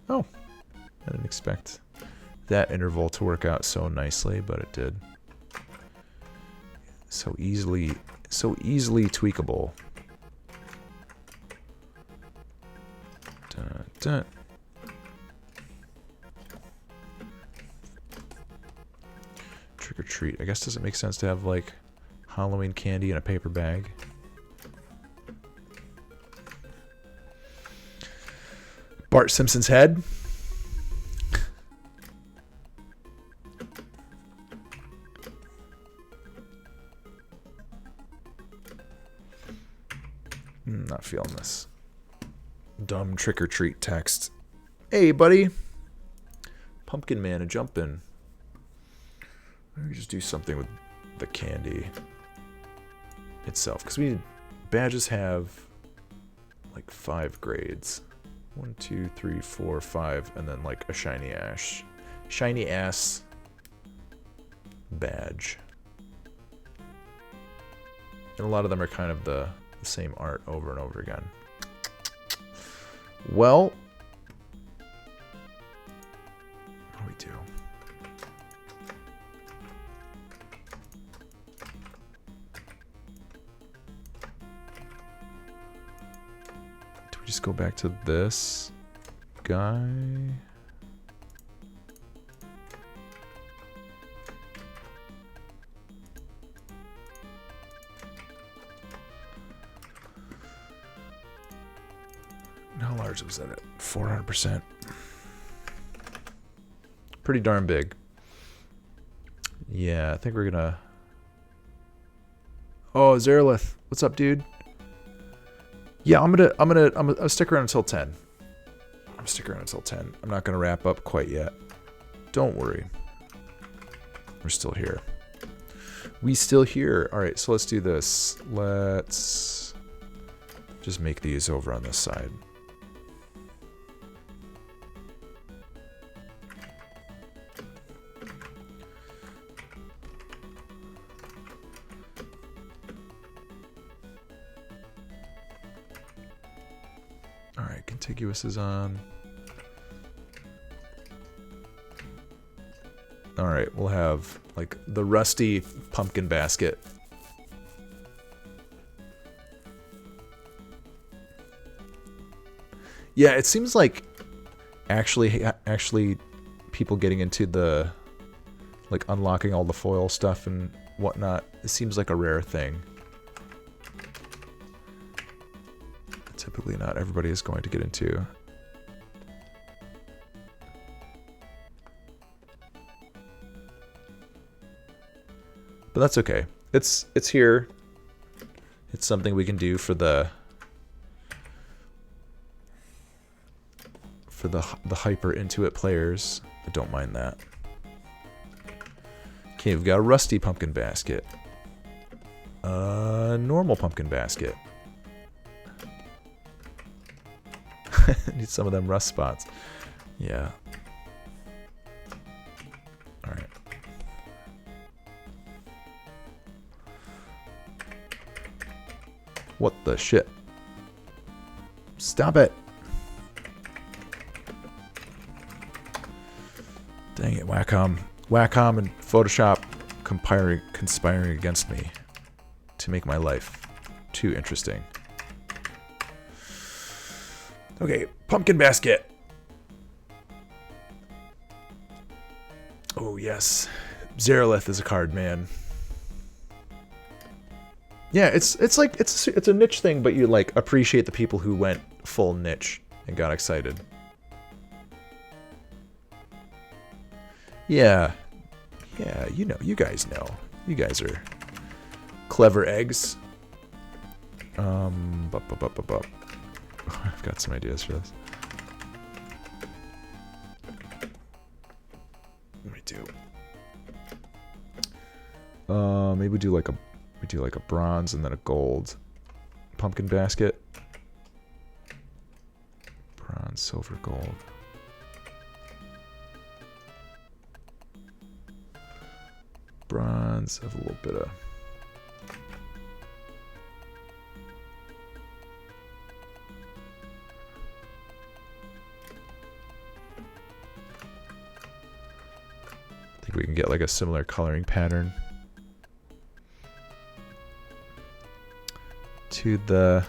Oh, I didn't expect that interval to work out so nicely, but it did. So easily tweakable. Dun, dun. Trick or treat. I guess does it make sense to have like Halloween candy in a paper bag? Bart Simpson's head. Not feeling this. Dumb trick or treat text. Hey, buddy. Pumpkin Man a jumpin'. Let me just do something with the candy itself. Because badges have like 5 grades. 1, 2, 3, 4, 5, and then like a shiny ass badge. And a lot of them are kind of the same art over and over again. Well, what do we do? Do we just go back to this guy? How large was that at? 400%. Pretty darn big. Yeah, I think we're gonna... Oh, Zerlith. What's up, dude? Yeah, I'm gonna stick around until 10. I'm sticking around until 10. I'm not gonna wrap up quite yet. Don't worry. We're still here. We still here. Alright, so let's do this. Let's just make these over on this side. Contiguous is on. Alright, we'll have, like, the rusty pumpkin basket. Yeah, it seems like actually people getting into the, like, unlocking all the foil stuff and whatnot, it seems like a rare thing. Typically not everybody is going to get into. But that's okay. It's here. It's something we can do for the hyper into it players. I don't mind that. Okay, we've got a rusty pumpkin basket. Normal pumpkin basket. Need some of them rust spots. Yeah. Alright. What the shit? Stop it! Dang it, Wacom. Wacom and Photoshop conspiring against me to make my life too interesting. Okay, pumpkin basket. Oh yes, Xerilith is a card, man. Yeah, it's a niche thing, but you like appreciate the people who went full niche and got excited. Yeah, you know, you guys know. You guys are clever eggs. I've got some ideas for this. What do we do? Maybe we do like a bronze and then a gold pumpkin basket. Bronze, silver, gold. Bronze, have a little bit of. I think we can get like a similar coloring pattern to the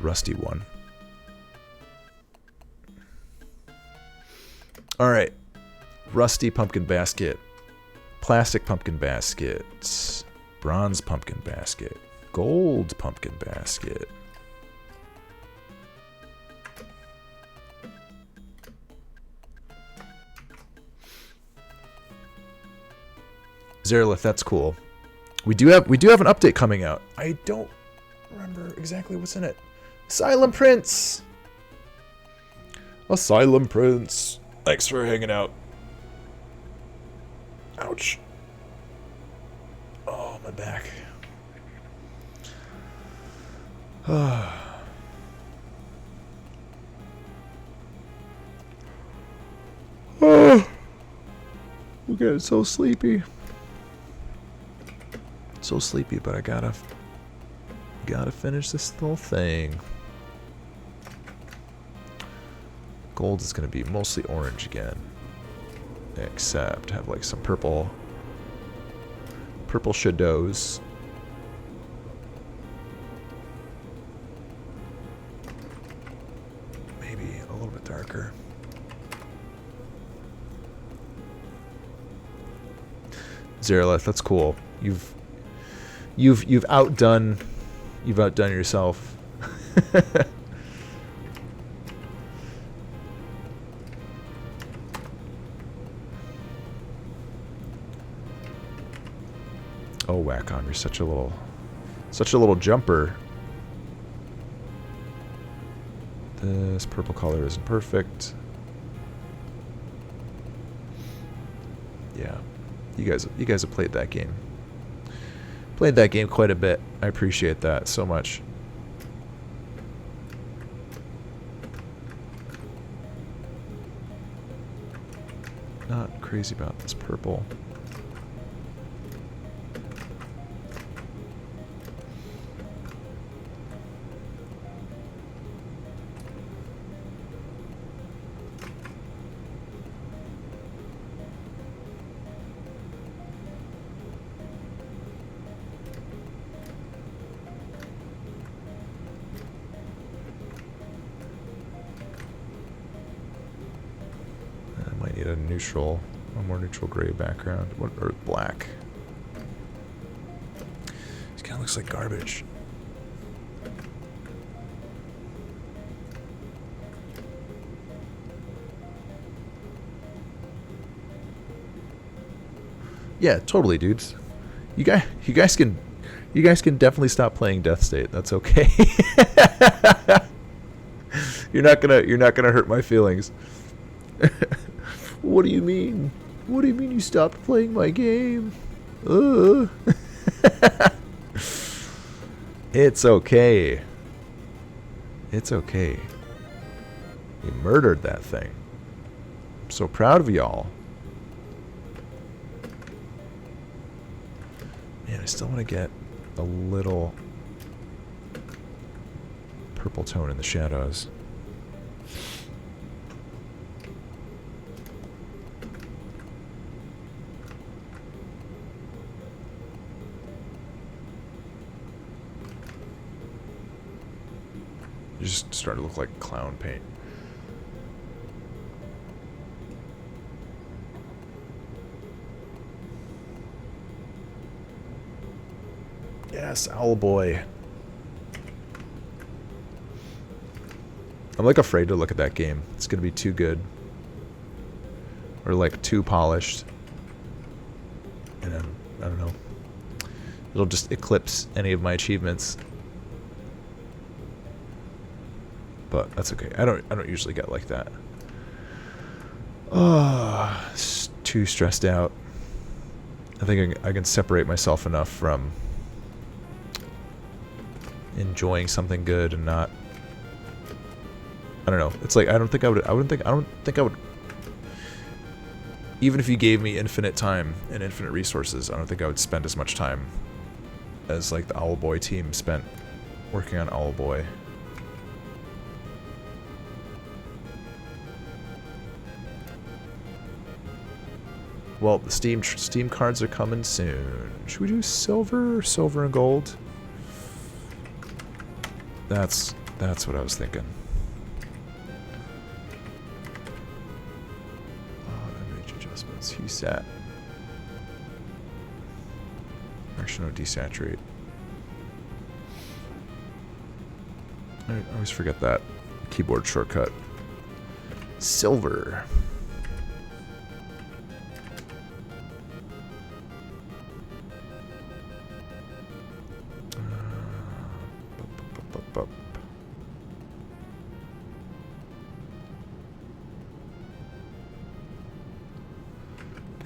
rusty one. All right, rusty pumpkin basket, plastic pumpkin basket, bronze pumpkin basket, gold pumpkin basket. Xerilith, that's cool. We do have an update coming out. I don't remember exactly what's in it. Asylum Prince. Asylum Prince. Thanks for hanging out. Ouch. Oh, my back. Oh, I'm getting so sleepy. So sleepy, but I gotta finish this little thing. Gold is gonna be mostly orange again, except have like some purple shadows. Maybe a little bit darker. Xerilith, that's cool. You've outdone yourself. Oh, Wacom, you're such a little jumper. This purple color isn't perfect. Yeah, you guys have played that game. Played that game quite a bit. I appreciate that so much. Not crazy about this purple. need a more neutral gray background. What, or black. This kind of looks like garbage. Yeah, totally, dudes. You guys can definitely stop playing Death State. That's okay. You're not gonna hurt my feelings. What do you mean? What do you mean you stopped playing my game? It's okay. It's okay. You murdered that thing. I'm so proud of y'all. Man, I still want to get a little purple tone in the shadows. You just started to look like clown paint. Yes, Owlboy. I'm like afraid to look at that game. It's gonna be too good. Or like too polished. And I don't know. It'll just eclipse any of my achievements. But that's okay. I don't usually get like that. Oh, it's too stressed out. I think I can separate myself enough from enjoying something good and not. I don't know. It's like I don't think I would. Even if you gave me infinite time and infinite resources, I don't think I would spend as much time as like the Owlboy team spent working on Owlboy. Well, the Steam cards are coming soon. Should we do silver and gold? That's what I was thinking. Image adjustments. Hue sat. Actually, no, desaturate. I always forget that keyboard shortcut. Silver.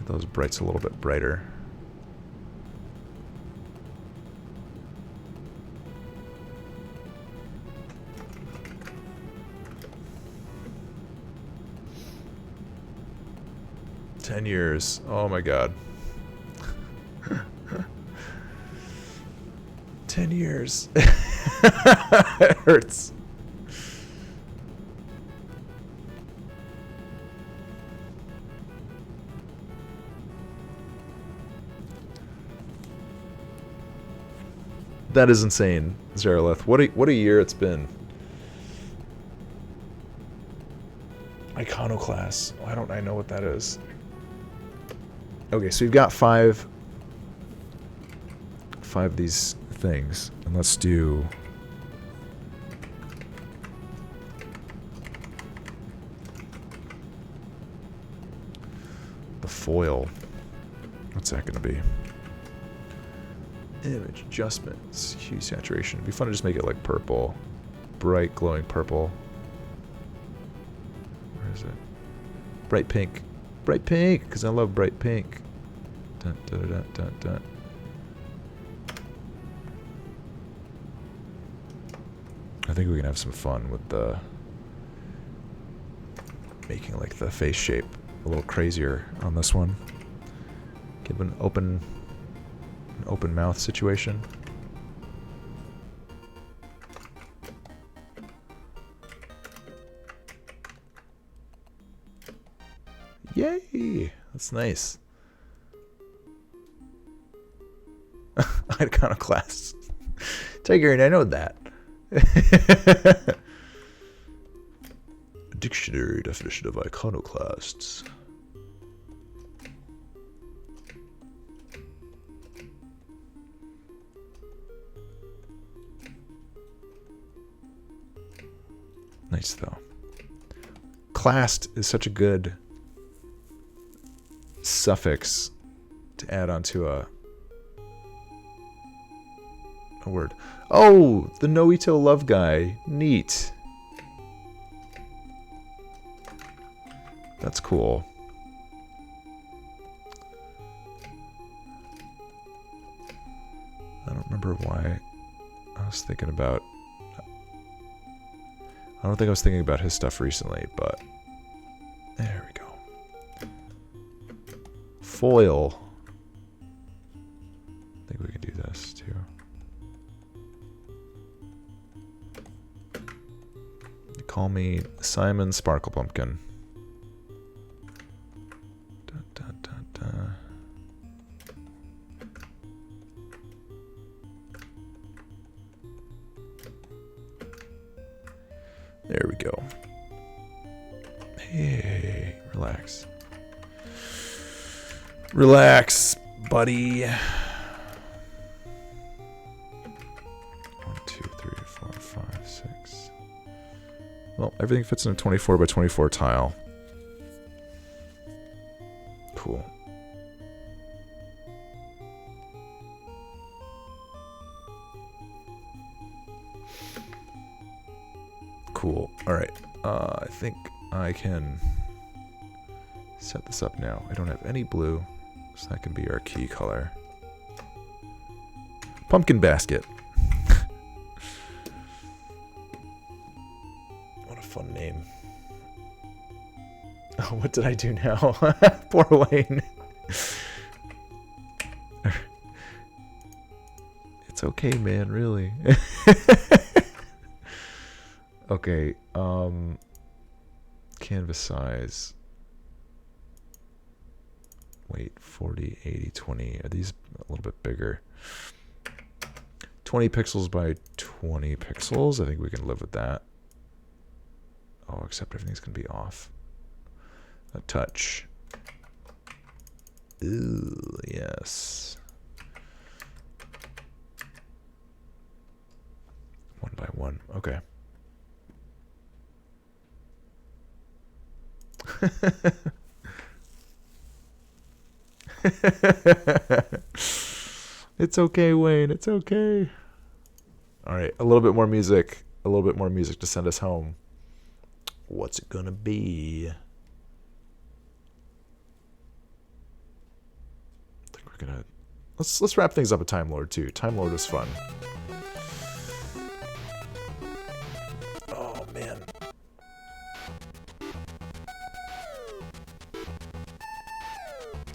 Those brights a little bit brighter. "10 years. Oh my god. 10 years. It hurts. That is insane, Zarelith. What a year it's been. Iconoclast. Why don't I know what that is? Okay, so we've got five of these things, and let's do the foil. What's that gonna be? Image adjustments, hue saturation. It'd be fun to just make it like purple, bright glowing purple. Where is it? Bright pink, because I love bright pink. Dun, dun, dun, dun, dun. I think we can have some fun with the making like the face shape a little crazier on this one. Give an open mouth situation. Yay! That's nice. Iconoclast. Tiger, I know that. Dictionary definition of iconoclasts. Nice though. Classed is such a good suffix to add onto a word. Oh, the Noito love guy. Neat. That's cool. I don't remember why I was thinking about... I don't think I was thinking about his stuff recently, but... There we go. Foil. I think we can do this, too. You call me Simon Sparkle Pumpkin. Dun, dun, dun, dun. There we go. Hey, relax. Relax, buddy. 1, 2, 3, 4, 5, 6. Well, everything fits in a 24 by 24 tile. Cool. Cool. All right. I think I can set this up now. I don't have any blue, so that can be our key color. Pumpkin basket. What a fun name. Oh, what did I do now? Poor Wayne. It's okay, man, really. Okay, canvas size. Wait, 40, 80, 20. Are these a little bit bigger? 20 pixels by 20 pixels. I think we can live with that. Oh, except everything's going to be off. A touch. Ooh, yes. 1 by 1. Okay. It's okay, Wayne. It's okay. All right, a little bit more music. A little bit more music to send us home. What's it gonna be? I think we're gonna let's wrap things up with Time Lord too. Time Lord was fun. Oh man.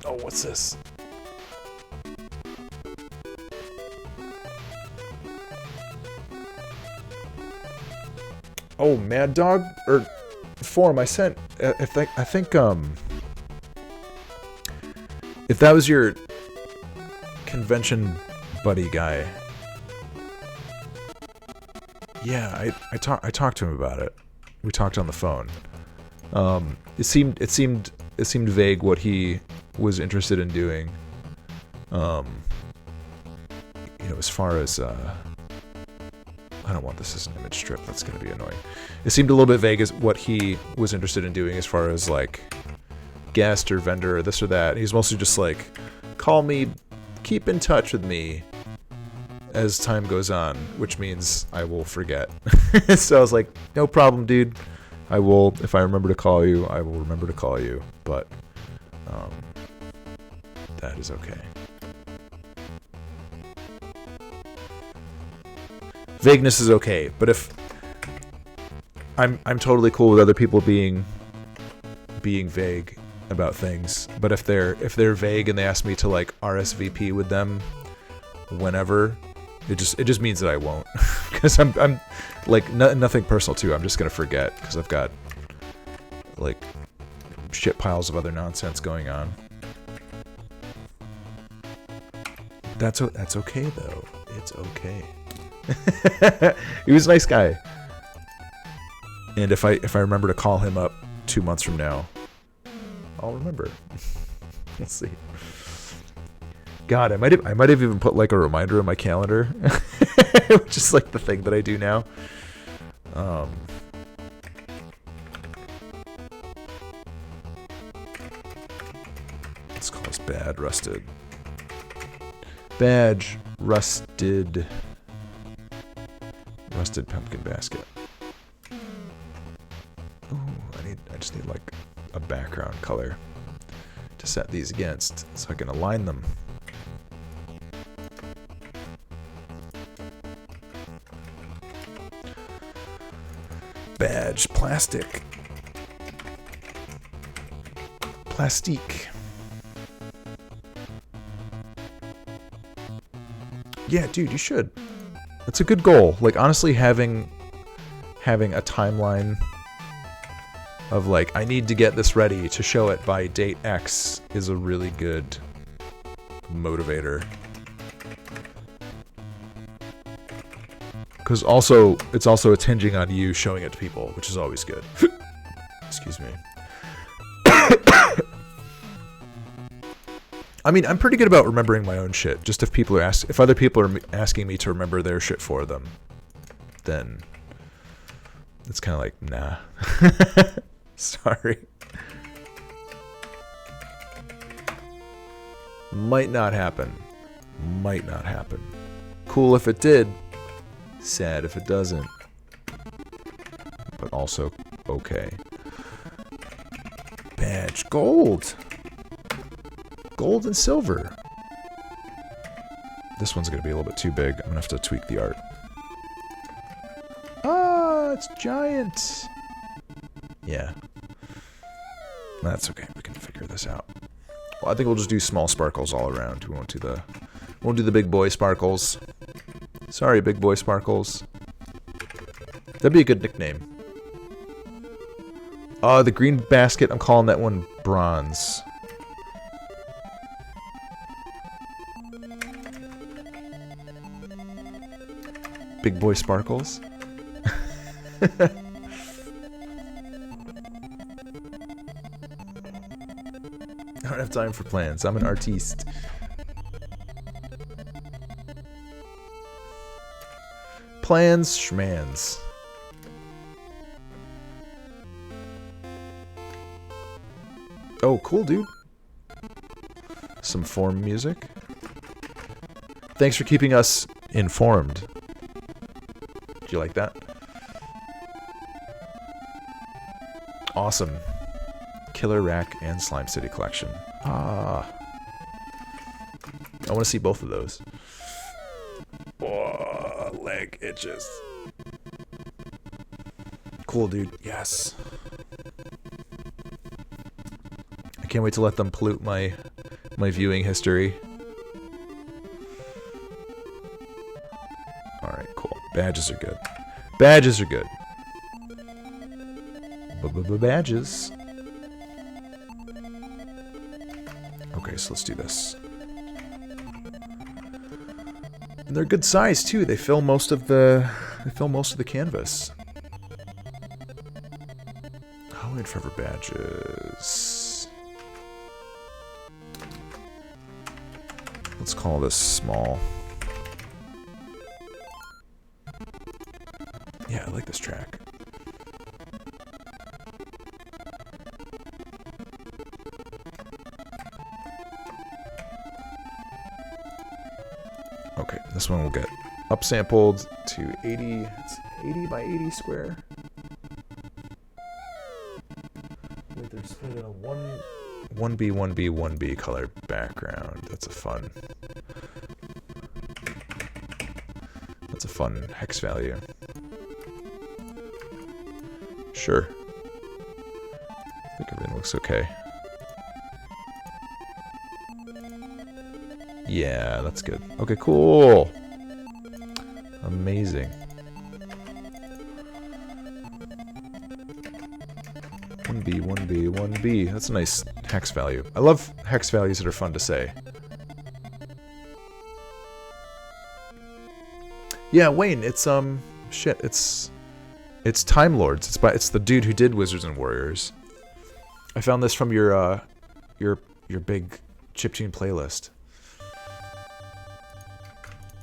Oh, what's this? Oh, Mad Dog or Form. I sent. I think if that was your convention buddy guy. Yeah, I talked to him about it. We talked on the phone. It seemed vague what he was interested in doing. You know, as far as I don't want this as an image strip. That's going to be annoying. It seemed a little bit vague as what he was interested in doing as far as like guest or vendor or this or that. He's mostly just like, call me, keep in touch with me as time goes on, which means I will forget. So I was like, no problem, dude. I will, if I remember to call you, I will remember to call you. But that is okay. Vagueness is okay, but if I'm totally cool with other people being vague about things, but if they're vague and they ask me to like RSVP with them whenever, it just means that I won't, because I'm like nothing personal too. I'm just gonna forget because I've got like shit piles of other nonsense going on. That's okay though. It's okay. He was a nice guy, and if I remember to call him up 2 months from now, I'll remember. Let's see. God, I might have even put like a reminder in my calendar, which is like the thing that I do now. bad rusted. Badge rusted. Rusted pumpkin basket. Ooh, I just need like a background color to set these against so I can align them. Badge plastic. Plastique. Yeah, dude, you should. That's a good goal. Like, honestly, having a timeline of, like, I need to get this ready to show it by date X is a really good motivator. Because also, it's also attinging on you showing it to people, which is always good. Excuse me. I mean, I'm pretty good about remembering my own shit. Just if other people are asking me to remember their shit for them, then it's kind of like, nah. Sorry. Might not happen. Might not happen. Cool if it did. Sad if it doesn't. But also okay. Badge gold. Gold and silver. This one's gonna be a little bit too big. I'm gonna have to tweak the art. Ah, it's giant. Yeah. That's okay. We can figure this out. Well, I think we'll just do small sparkles all around. We won't do the big boy sparkles. Sorry, big boy sparkles. That'd be a good nickname. The green basket, I'm calling that one bronze. Big boy sparkles. I don't have time for plans. I'm an artiste. Plans, schmans. Oh, cool, dude. Some form music. Thanks for keeping us informed. Do you like that? Awesome. Killer Rack and Slime City collection. Ah. I want to see both of those. Oh, leg itches. Cool, dude. Yes. I can't wait to let them pollute my viewing history. Alright, cool. Badges are good. Badges are good. Badges. Okay, so let's do this. And they're good size too. They fill most of the canvas. Halloween Forever badges. Let's call this small. Yeah, I like this track. Okay, this one will get upsampled to 80. It's 80 by 80 square. Wait, they're split in a 1B, 1B, 1B color background. That's a fun hex value. Sure. I think everything looks okay. Yeah, that's good. Okay, cool. Amazing. 1B, 1B, 1B. That's a nice hex value. I love hex values that are fun to say. Yeah, Wayne, it's shit, it's Time Lords. It's the dude who did Wizards and Warriors. I found this from your big chiptune playlist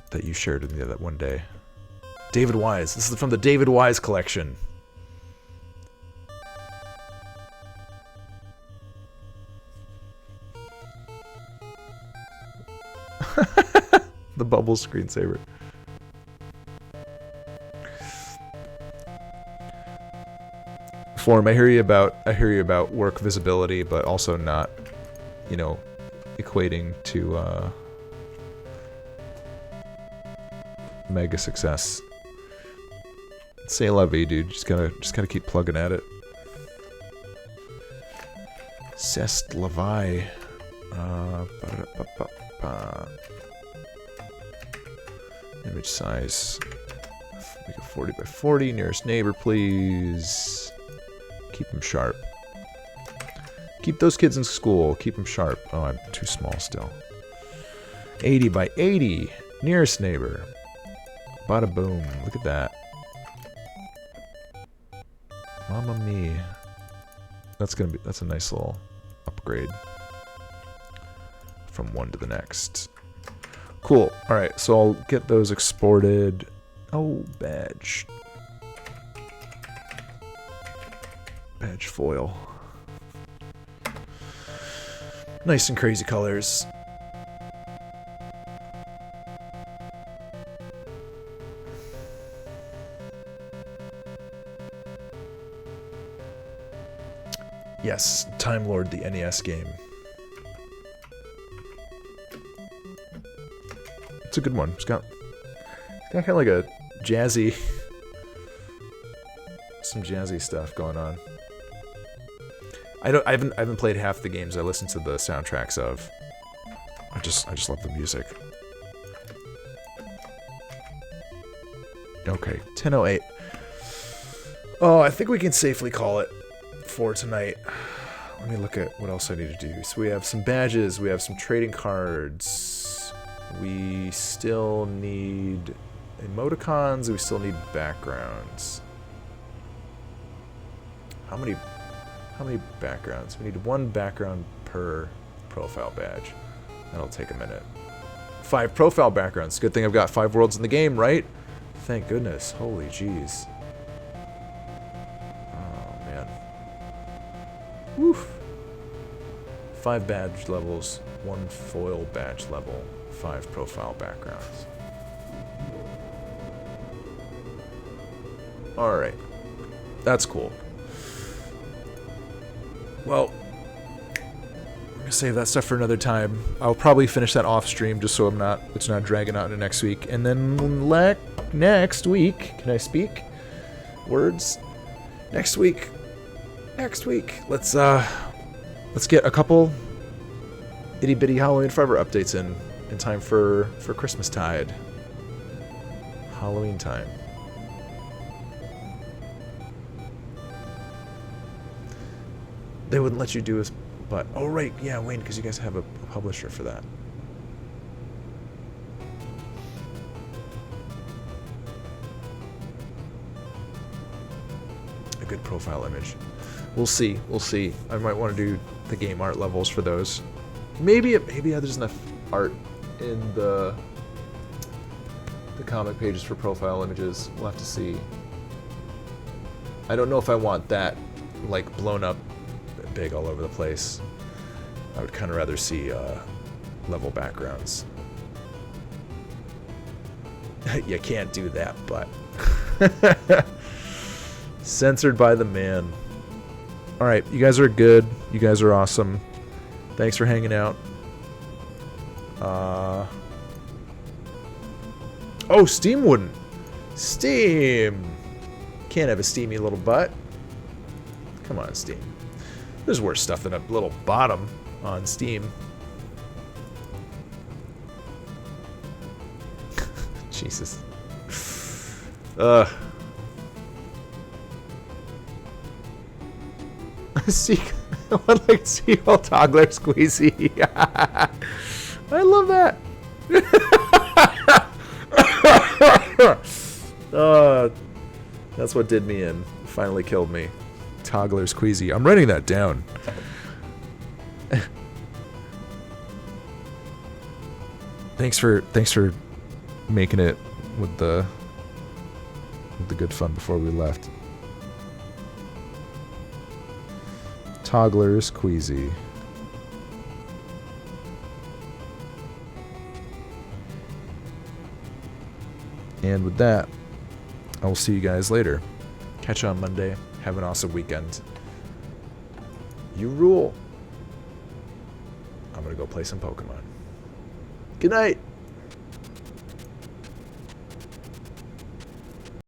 that you shared with me that one day. David Wise. This is from the David Wise collection. bubble screensaver. Form, I hear you about work visibility, but also not, you know, equating to mega success. Say la vie, dude. Just gotta keep plugging at it. Cest la vie. Image size. Make it 40 by 40. Nearest neighbor, please. Keep them sharp. Keep those kids in school. Keep them sharp. Oh, I'm too small still. 80 by 80. Nearest neighbor. Bada boom. Look at that. Mamma mia. That's a nice little upgrade from one to the next. Cool. Alright, so I'll get those exported. Oh, badge. Badge foil. Nice and crazy colors. Yes, Time Lord, the NES game. It's a good one. It's got kind of like a jazzy, some jazzy stuff going on. I haven't played half the games I listened to the soundtracks of. I just love the music. Okay, 10:08. Oh, I think we can safely call it for tonight. Let me look at what else I need to do. So we have some badges, we have some trading cards, we still need emoticons, we still need backgrounds. How many backgrounds? We need one background per profile badge. That'll take a minute. 5 profile backgrounds. Good thing I've got 5 worlds in the game, right? Thank goodness. Holy jeez. Oh man. Woof. 5 badge levels, 1 foil badge level, 5 profile backgrounds. Alright. That's cool. Well, I'm gonna save that stuff for another time. I'll probably finish that off stream just so it's not dragging out into next week. And then next week, can I speak words? Next week, let's get a couple itty bitty Halloween Forever updates in time for Christmastide. Halloween time. They wouldn't let you do this, but oh right, yeah, Wayne, because you guys have a publisher for that. A good profile image. We'll see. I might want to do the game art levels for those. Maybe there's enough art in the comic pages for profile images. We'll have to see. I don't know if I want that like blown up big all over the place. I would kind of rather see level backgrounds. You can't do that, but censored by the man. All right, you guys are good. You guys are awesome. Thanks for hanging out. Oh, Steam wouldn't. Steam. Can't have a steamy little butt. Come on, Steam. There's worse stuff than a little bottom on Steam. Jesus. See, I like Seagull Toggler Squeezy. I love that. That's what did me in. Finally killed me. Toggler Squeezy. I'm writing that down. Thanks for making it with the good fun before we left. Toggler Squeezy. And with that, I will see you guys later. Catch you on Monday. Have an awesome weekend. You rule. I'm going to go play some Pokemon. Good night.